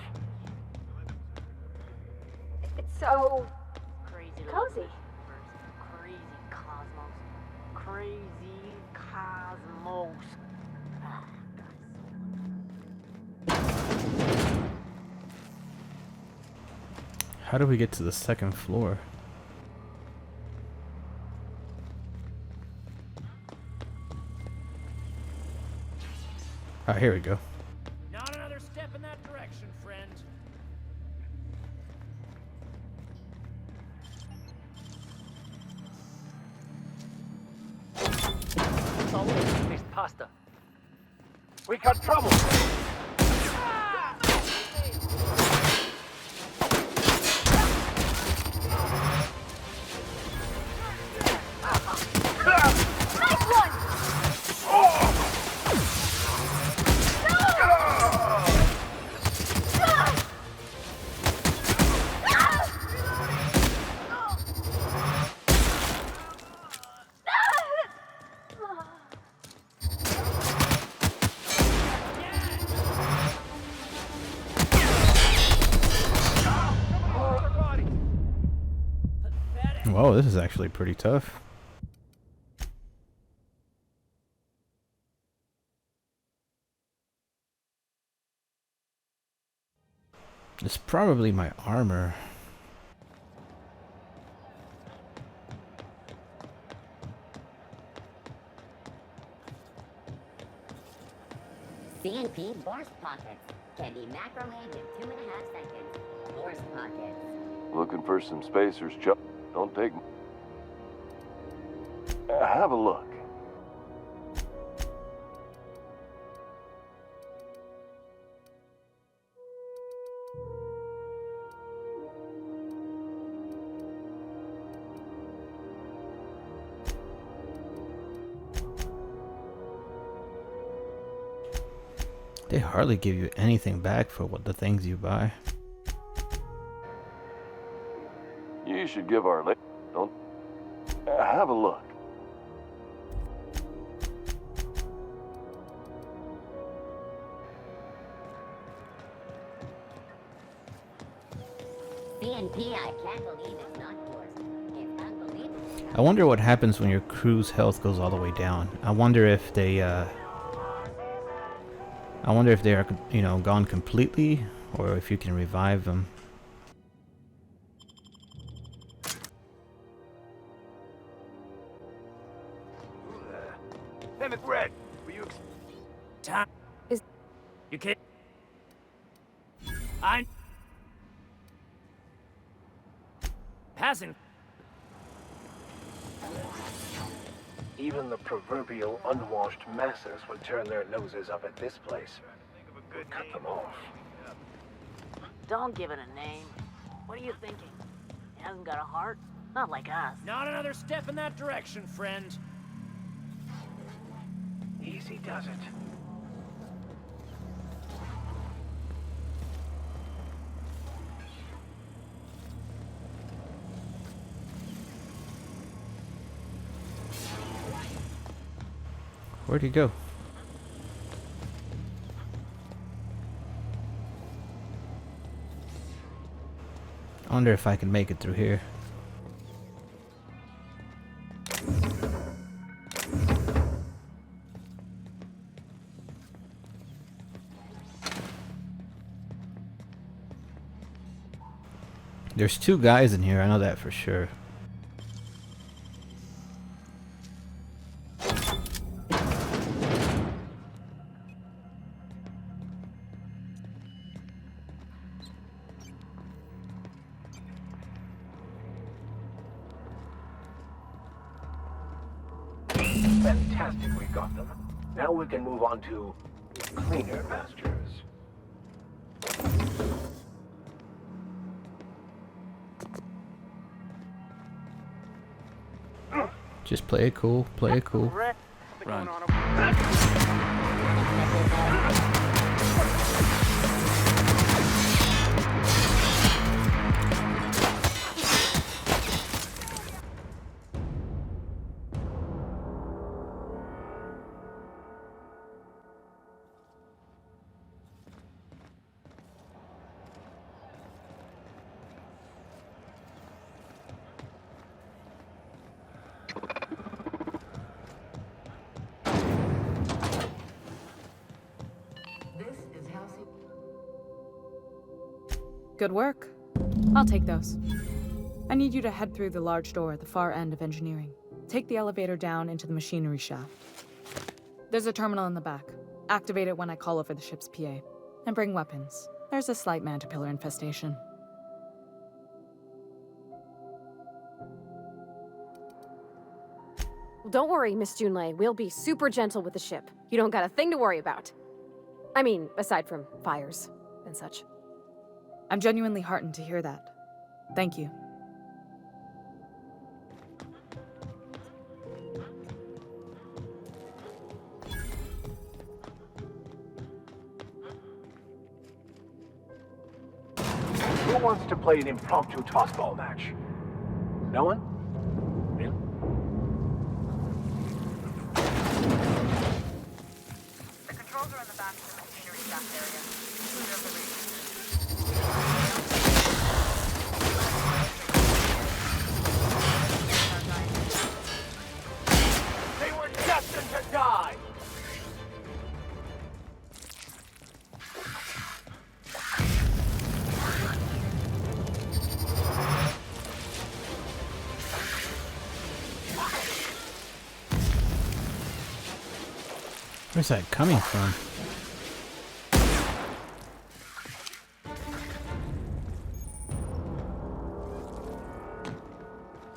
It's so Crazy cozy. Crazy cosmos. Crazy cosmos. How do we get to the second floor? Oh, here we go. Not another step in that direction, friend. Oh, Miss Pasta. We got trouble! Whoa, this is actually pretty tough. It's probably my armor. CNP Burst Pockets can be macromed in 2.5 seconds. Burst Pockets. Looking for some spacers, Chuck? Don't take... have a look. They hardly give you anything back for what the things you buy. You should give our... don't... have a look. CNP, I can't believe it's not yours. It's unbelievable. I wonder what happens when your crew's health goes all the way down. I wonder if they are, you know, gone completely, or if you can revive them. Hey, McRed, were you... Time is... You can't... I... Passing... Even the proverbial unwashed masses would turn their noses up at this place. We'll cut them off. Don't give it a name. What are you thinking? It hasn't got a heart? Not like us. Not another step in that direction, friend. Easy does it. Where'd he go? I wonder if I can make it through here. There's two guys in here, I know that for sure. Fantastic, we got them. Now we can move on to cleaner pastures. Just play it cool. Play it cool. Run. Good work. I'll take those. I need you to head through the large door at the far end of engineering. Take the elevator down into the machinery shaft. There's a terminal in the back. Activate it when I call over the ship's PA. And bring weapons. There's a slight mantipillar infestation. Don't worry, Miss Junlei. We'll be super gentle with the ship. You don't got a thing to worry about. I mean, aside from fires and such. I'm genuinely heartened to hear that. Thank you. Who wants to play an impromptu tossball match? No one? Really? The controls are in the back of the machinery shaft area. Clear up the reach. They were destined to die! Where's that coming from?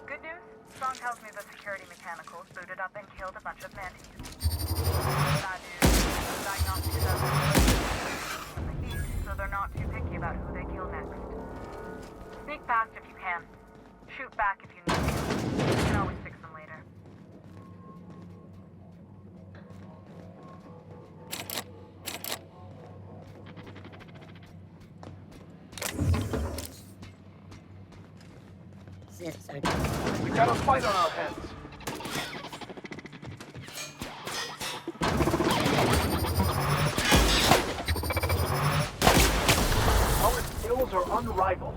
Good news? Strong tells me the security mechanicals booted up and killed a bunch of mantis. Bad news, the diagnostics are from the heat, so they're not too picky about who they kill next. Sneak past if you can. Shoot back if you need to. You can always fix them later. We got a fight on our hands. Our skills are unrivaled.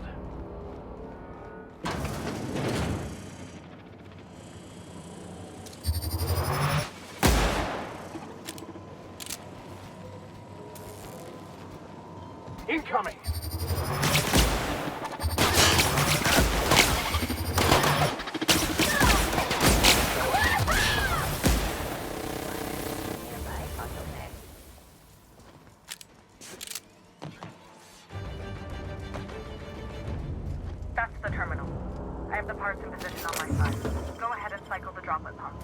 Incoming! That's the terminal. I have the parts in position on my side. Go ahead and cycle the droplet pump.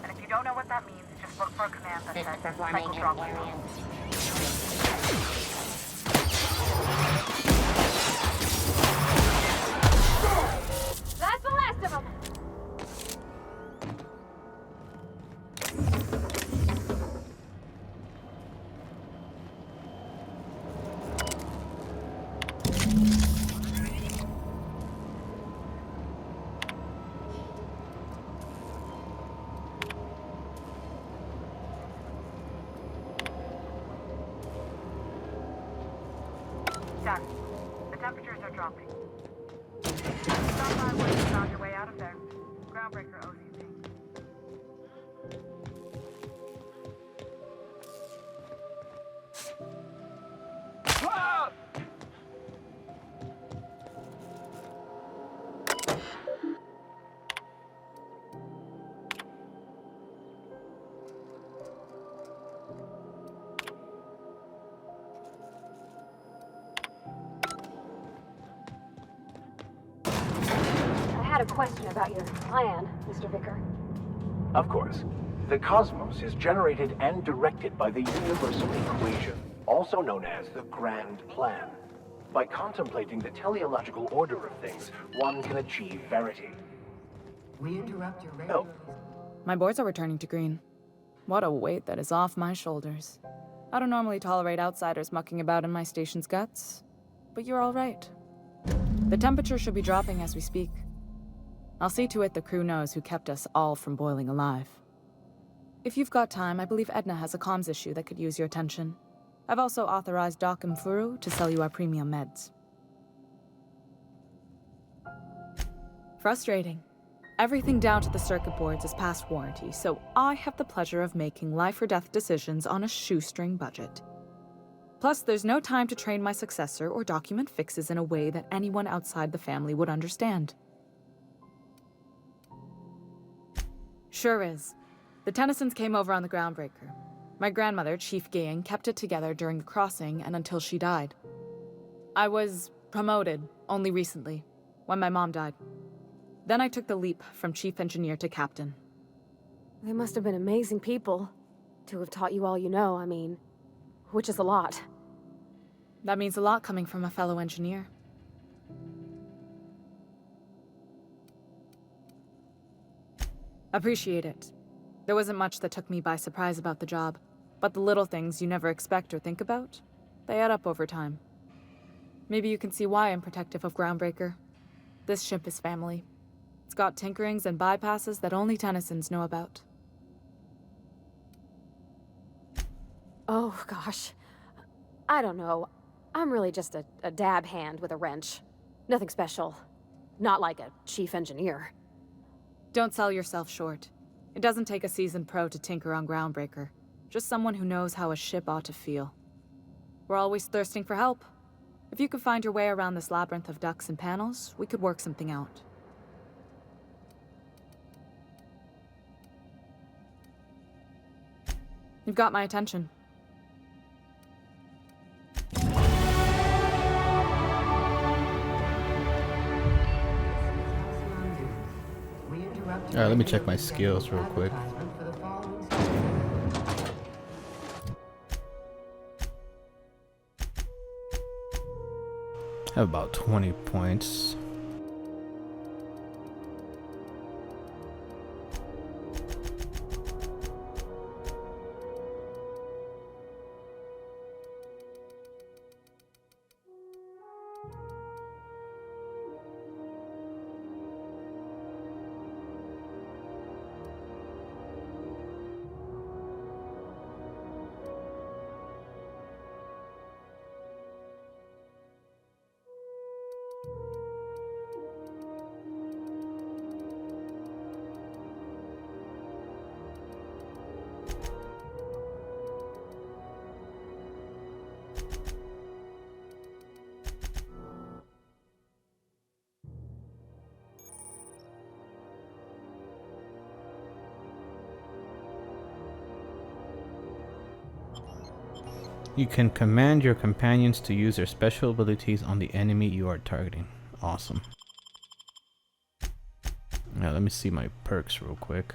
And if you don't know what that means, just look for a command that says cycle droplet pump. That's the last of them! Done. The temperatures are dropping. Stop by once you found your way out of there. Groundbreaker owes you things. Ah! I had a question about your plan, Mr. Vicker. Of course. The cosmos is generated and directed by the universal equation, also known as the Grand Plan. By contemplating the teleological order of things, one can achieve verity. We interrupt your radio. My boards are returning to green. What a weight that is off my shoulders. I don't normally tolerate outsiders mucking about in my station's guts, but you're all right. The temperature should be dropping as we speak. I'll see to it the crew knows who kept us all from boiling alive. If you've got time, I believe Edna has a comms issue that could use your attention. I've also authorized Doc and Furu to sell you our premium meds. Frustrating. Everything down to the circuit boards is past warranty, so I have the pleasure of making life or death decisions on a shoestring budget. Plus, there's no time to train my successor or document fixes in a way that anyone outside the family would understand. Sure is. The Tennysons came over on the Groundbreaker. My grandmother, Chief Gayan, kept it together during the crossing and until she died. I was promoted only recently, when my mom died. Then I took the leap from chief engineer to captain. They must have been amazing people to have taught you all you know, I mean, which is a lot. That means a lot coming from a fellow engineer. Appreciate it. There wasn't much that took me by surprise about the job, but the little things you never expect or think about, they add up over time. Maybe you can see why I'm protective of Groundbreaker. This ship is family. It's got tinkerings and bypasses that only Tennysons know about. Oh, gosh. I don't know. I'm really just a dab hand with a wrench. Nothing special. Not like a chief engineer. Don't sell yourself short. It doesn't take a seasoned pro to tinker on Groundbreaker. Just someone who knows how a ship ought to feel. We're always thirsting for help. If you could find your way around this labyrinth of ducts and panels, we could work something out. You've got my attention. Alright, let me check my skills real quick. I have about 20 points. You can command your companions to use their special abilities on the enemy you are targeting. Awesome. Now let me see my perks real quick.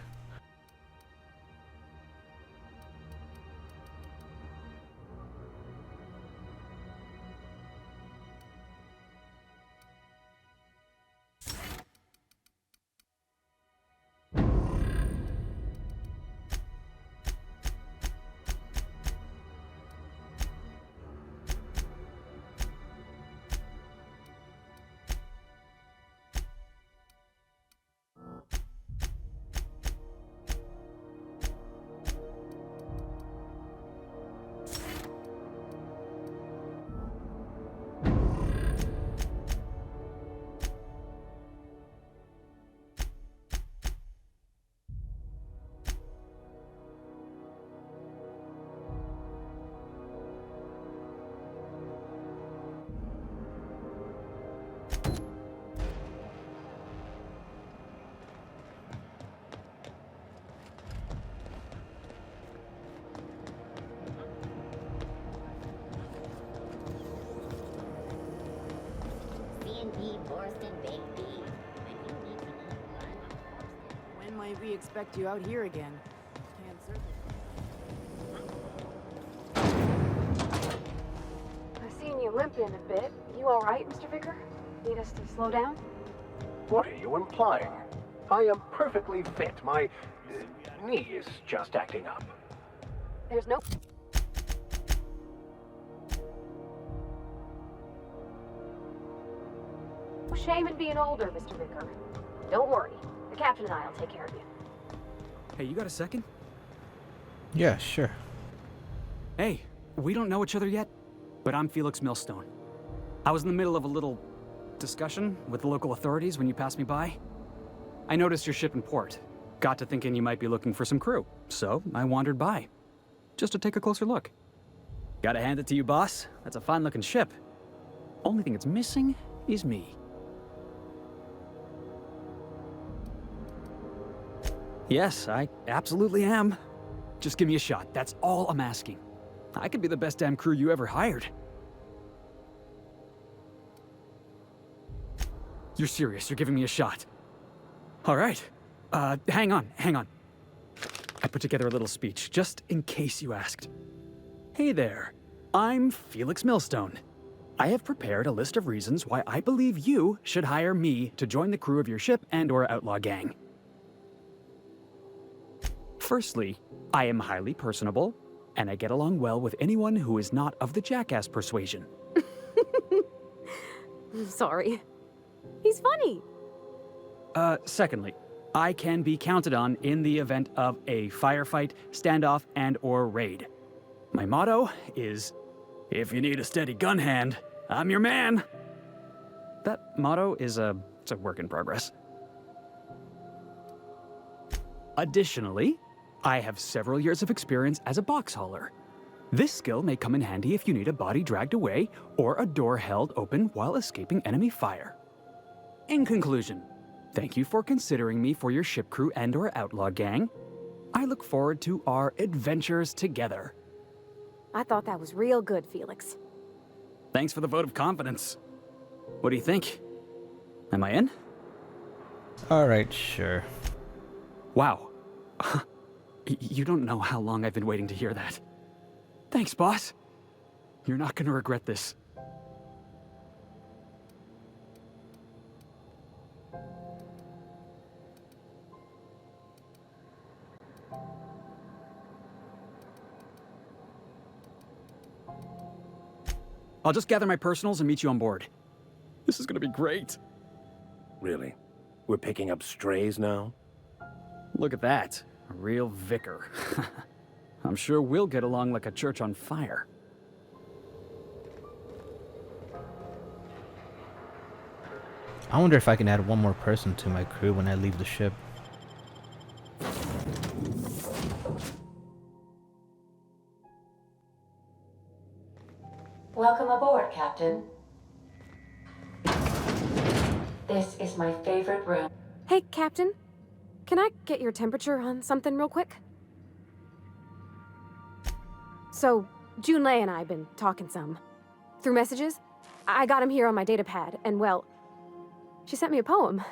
When might we expect you out here again? I've seen you limping a bit. You all right, Mr. Vicker? Need us to slow down? What are you implying? I am perfectly fit. My knee is just acting up. There's no... shame in being older, Mr. Vicker. Don't worry. The captain and I'll take care of you. Hey, you got a second? Yeah, sure. Hey, we don't know each other yet, but I'm Felix Millstone. I was in the middle of a little discussion with the local authorities when you passed me by. I noticed your ship in port. Got to thinking you might be looking for some crew, so I wandered by. Just to take a closer look. Gotta hand it to you, boss. That's a fine-looking ship. Only thing it's missing is me. Yes, I absolutely am. Just give me a shot. That's all I'm asking. I could be the best damn crew you ever hired. You're serious? You're giving me a shot? All right. Hang on. I put together a little speech, just in case you asked. Hey there. I'm Felix Millstone. I have prepared a list of reasons why I believe you should hire me to join the crew of your ship and/or outlaw gang. Firstly, I am highly personable, and I get along well with anyone who is not of the jackass persuasion. Sorry. He's funny. Secondly, I can be counted on in the event of a firefight, standoff, and/or raid. My motto is, if you need a steady gun hand, I'm your man. That motto is it's a work in progress. Additionally, I have several years of experience as a box hauler. This skill may come in handy if you need a body dragged away or a door held open while escaping enemy fire. In conclusion, thank you for considering me for your ship crew and/or outlaw gang. I look forward to our adventures together. I thought that was real good, Felix. Thanks for the vote of confidence. What do you think? Am I in? Alright, sure. Wow. You don't know how long I've been waiting to hear that. Thanks, boss. You're not gonna regret this. I'll just gather my personals and meet you on board. This is gonna be great. Really? We're picking up strays now? Look at that. A real vicar. I'm sure we'll get along like a church on fire. I wonder if I can add one more person to my crew when I leave the ship. Welcome aboard, Captain. This is my favorite room. Hey, Captain. Can I get your temperature on something real quick? So, Junlei and I have been talking some. Through messages. I got him here on my datapad, and well, she sent me a poem.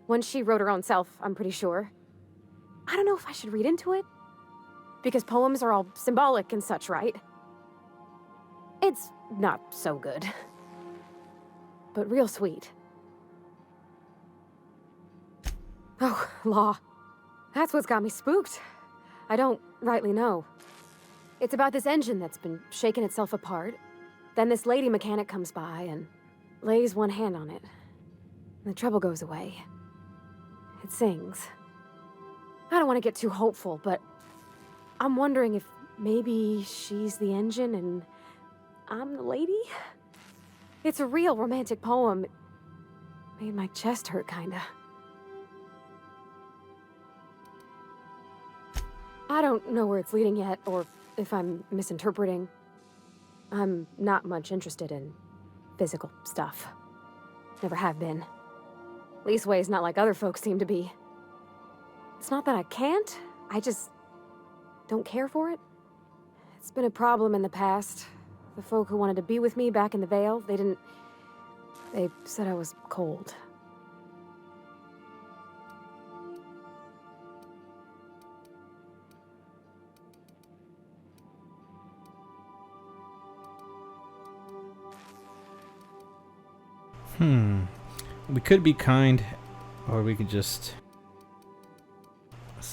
One she wrote her own self, I'm pretty sure. I don't know if I should read into it. Because poems are all symbolic and such, right? It's not so good. But real sweet. Oh, law. That's what's got me spooked. I don't rightly know. It's about this engine that's been shaking itself apart. Then this lady mechanic comes by and lays one hand on it. And the trouble goes away. It sings. I don't want to get too hopeful, but I'm wondering if maybe she's the engine and I'm the lady? It's a real romantic poem. It made my chest hurt, kinda. I don't know where it's leading yet, or if I'm misinterpreting. I'm not much interested in physical stuff. Never have been. Leastways not like other folks seem to be. It's not that I can't, I just don't care for it. It's been a problem in the past. The folk who wanted to be with me back in the Vale, they said I was cold. We could be kind, or we could just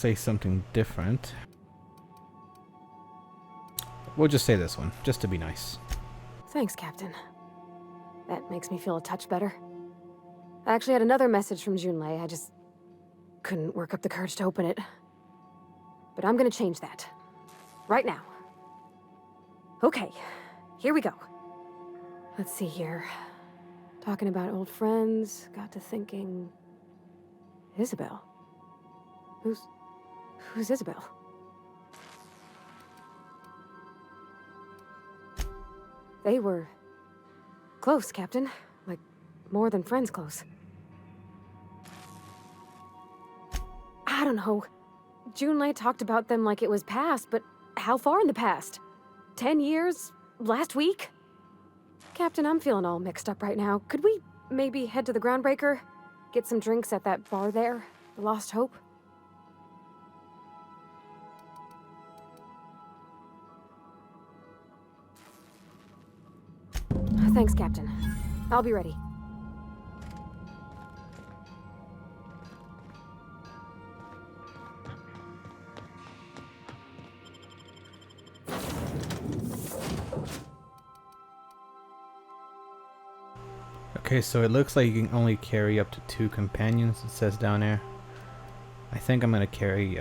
say something different. We'll just say this one, just to be nice. Thanks, Captain. That makes me feel a touch better. I actually had another message from Junlei. I just couldn't work up the courage to open it. But I'm gonna change that. Right now. Okay, here we go. Let's see here. Talking about old friends, got to thinking... Isabel? Who's Isabel? They were... close, Captain. Like, more than friends close. I don't know. Junlei talked about them like it was past, but how far in the past? 10 years? Last week? Captain, I'm feeling all mixed up right now. Could we maybe head to the Groundbreaker? Get some drinks at that bar there? The Lost Hope? Thanks, Captain. I'll be ready. Okay, so it looks like you can only carry up to 2 companions, it says down there. I think I'm gonna carry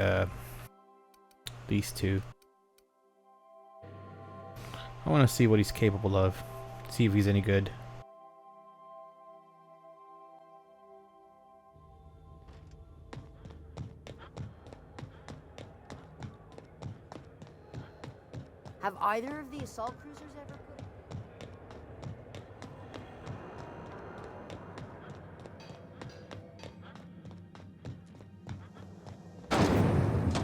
these 2. I want to see what he's capable of. See if he's any good. Have either of the assault cruisers ever put...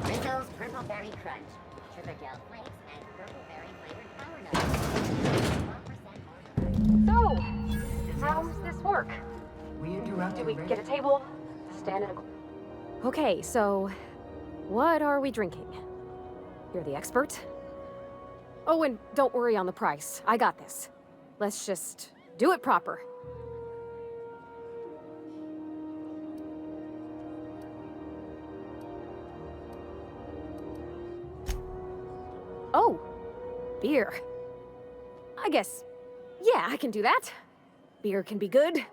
Rizzo's Purple Berry Crunch. Sugar gel flakes and purple berry flavored power nuts. So, how's this work? We interrupted. Do we get a table? Stand in a... Okay, so... what are we drinking? You're the expert? Oh, and don't worry on the price. I got this. Let's just do it proper. Oh, beer. I guess, yeah, I can do that. Beer can be good.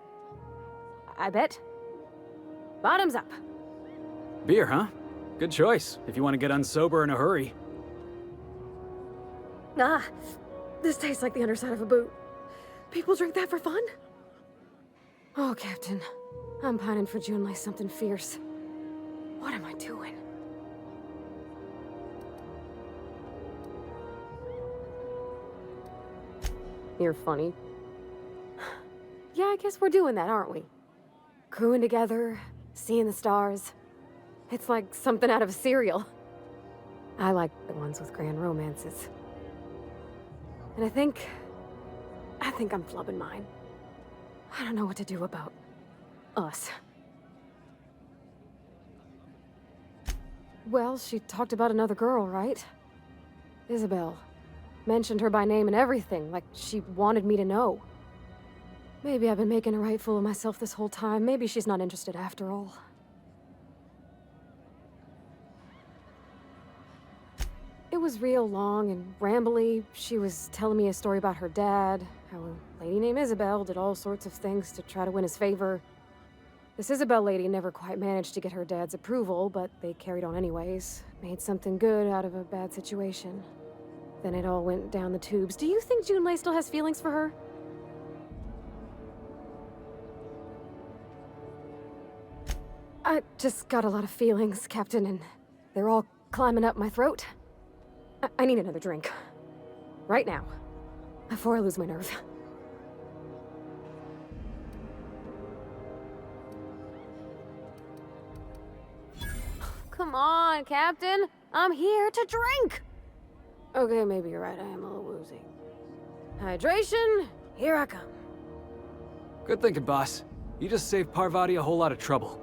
I bet. Bottoms up. Beer, huh? Good choice, if you want to get unsober in a hurry. Ah, this tastes like the underside of a boot. People drink that for fun? Oh, Captain. I'm pining for Junlei something fierce. What am I doing? You're funny. Yeah, I guess we're doing that, aren't we? Crewing together, seeing the stars. It's like something out of a serial. I like the ones with grand romances. And I think I'm flubbing mine. I don't know what to do about us. Well, she talked about another girl, right? Isabel. Mentioned her by name and everything, like she wanted me to know. Maybe I've been making a right fool of myself this whole time. Maybe she's not interested after all. It was real long and rambly. She was telling me a story about her dad, how a lady named Isabel did all sorts of things to try to win his favor. This Isabel lady never quite managed to get her dad's approval, but they carried on anyways. Made something good out of a bad situation. Then it all went down the tubes. Do you think Junlei still has feelings for her? I just got a lot of feelings, Captain, and they're all climbing up my throat. I need another drink. Right now. Before I lose my nerve. Come on, Captain. I'm here to drink! Okay, maybe you're right. I am a little woozy. Hydration, here I come. Good thinking, boss. You just saved Parvati a whole lot of trouble.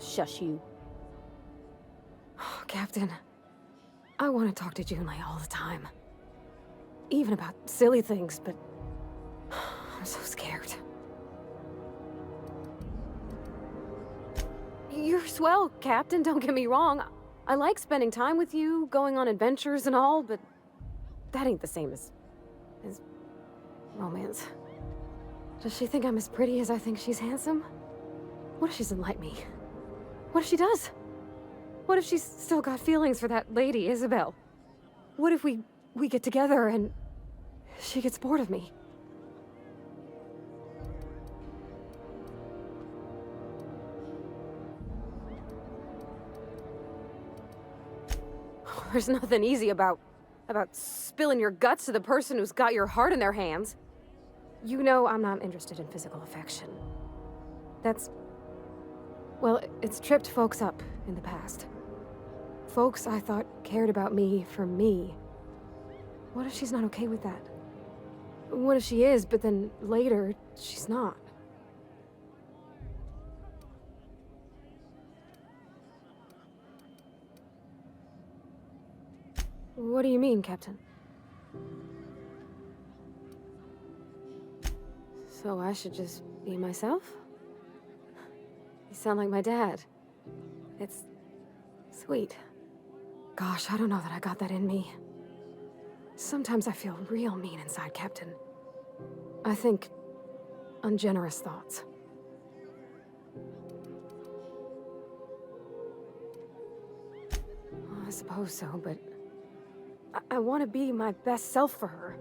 Shush you. Captain, I want to talk to Junlei all the time. Even about silly things, but I'm so scared. You're You're swell, Captain, don't get me wrong. I like spending time with you, going on adventures and all, but that ain't the same as romance. Does she think I'm as pretty as I think she's handsome? What if she doesn't like me? What if she does? What if she's still got feelings for that lady, Isabel? What if we get together and she gets bored of me? There's nothing easy about spilling your guts to the person who's got your heart in their hands. You know I'm not interested in physical affection. Well, it's tripped folks up in the past. Folks I thought cared about me for me. What if she's not okay with that? What if she is, but then later, she's not? What do you mean, Captain? So I should just be myself? You sound like my dad. It's sweet. Gosh, I don't know that I got that in me. Sometimes I feel real mean inside, Captain. I think ungenerous thoughts. I suppose so, but I want to be my best self for her.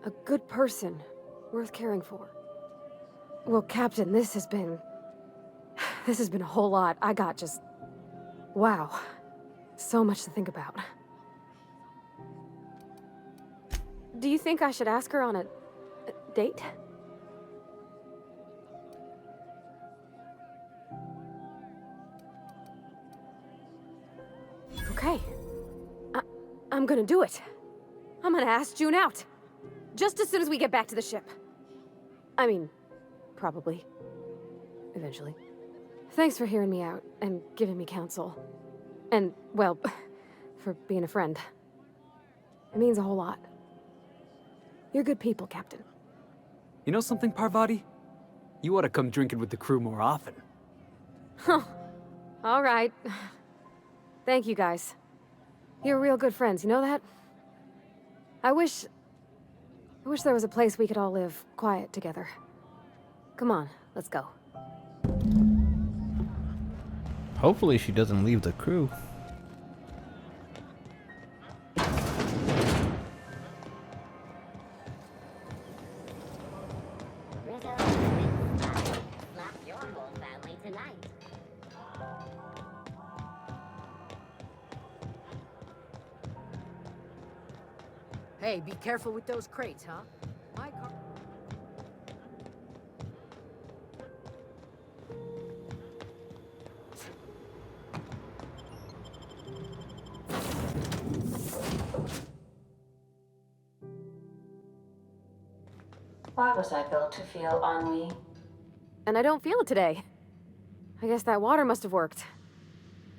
A good person, worth caring for. Well, Captain, this has been a whole lot. I got just... wow. So much to think about. Do you think I should ask her on a date? Okay. I'm gonna do it. I'm gonna ask June out. Just as soon as we get back to the ship. I mean, probably. Eventually. Thanks for hearing me out and giving me counsel. And, well, for being a friend. It means a whole lot. You're good people, Captain. You know something, Parvati? You ought to come drinking with the crew more often. Huh. All right. Thank you, guys. You're real good friends, you know that? I wish there was a place we could all live quiet together. Come on, let's go. Hopefully she doesn't leave the crew. Hey, be careful with those crates, huh? My car... Why was I built to feel ennui? And I don't feel it today. I guess that water must have worked.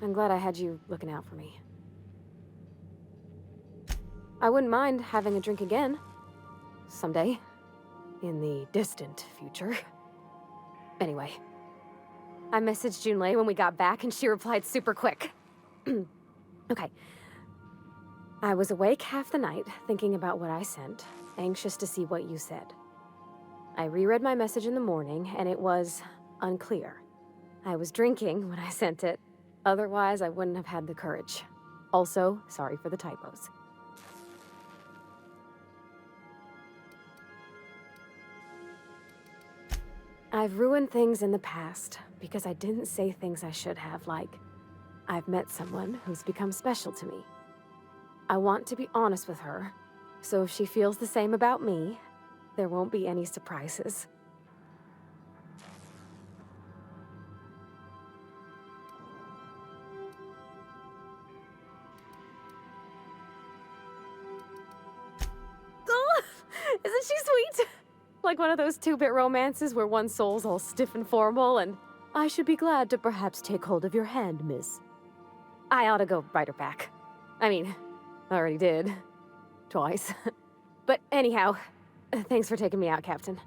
I'm glad I had you looking out for me. I wouldn't mind having a drink again. Someday. In the distant future. Anyway. I messaged Junlei when we got back and she replied super quick. Okay. I was awake half the night, thinking about what I sent, anxious to see what you said. I reread my message in the morning, and it was unclear. I was drinking when I sent it. Otherwise, I wouldn't have had the courage. Also, sorry for the typos. I've ruined things in the past because I didn't say things I should have, like, I've met someone who's become special to me. I want to be honest with her, so if she feels the same about me, there won't be any surprises. Oh, isn't she sweet? Like one of those 2-bit romances where one soul's all stiff and formal and, I should be glad to perhaps take hold of your hand, miss. I ought to go write her back. I mean, I already did. Twice. But anyhow, thanks for taking me out, Captain.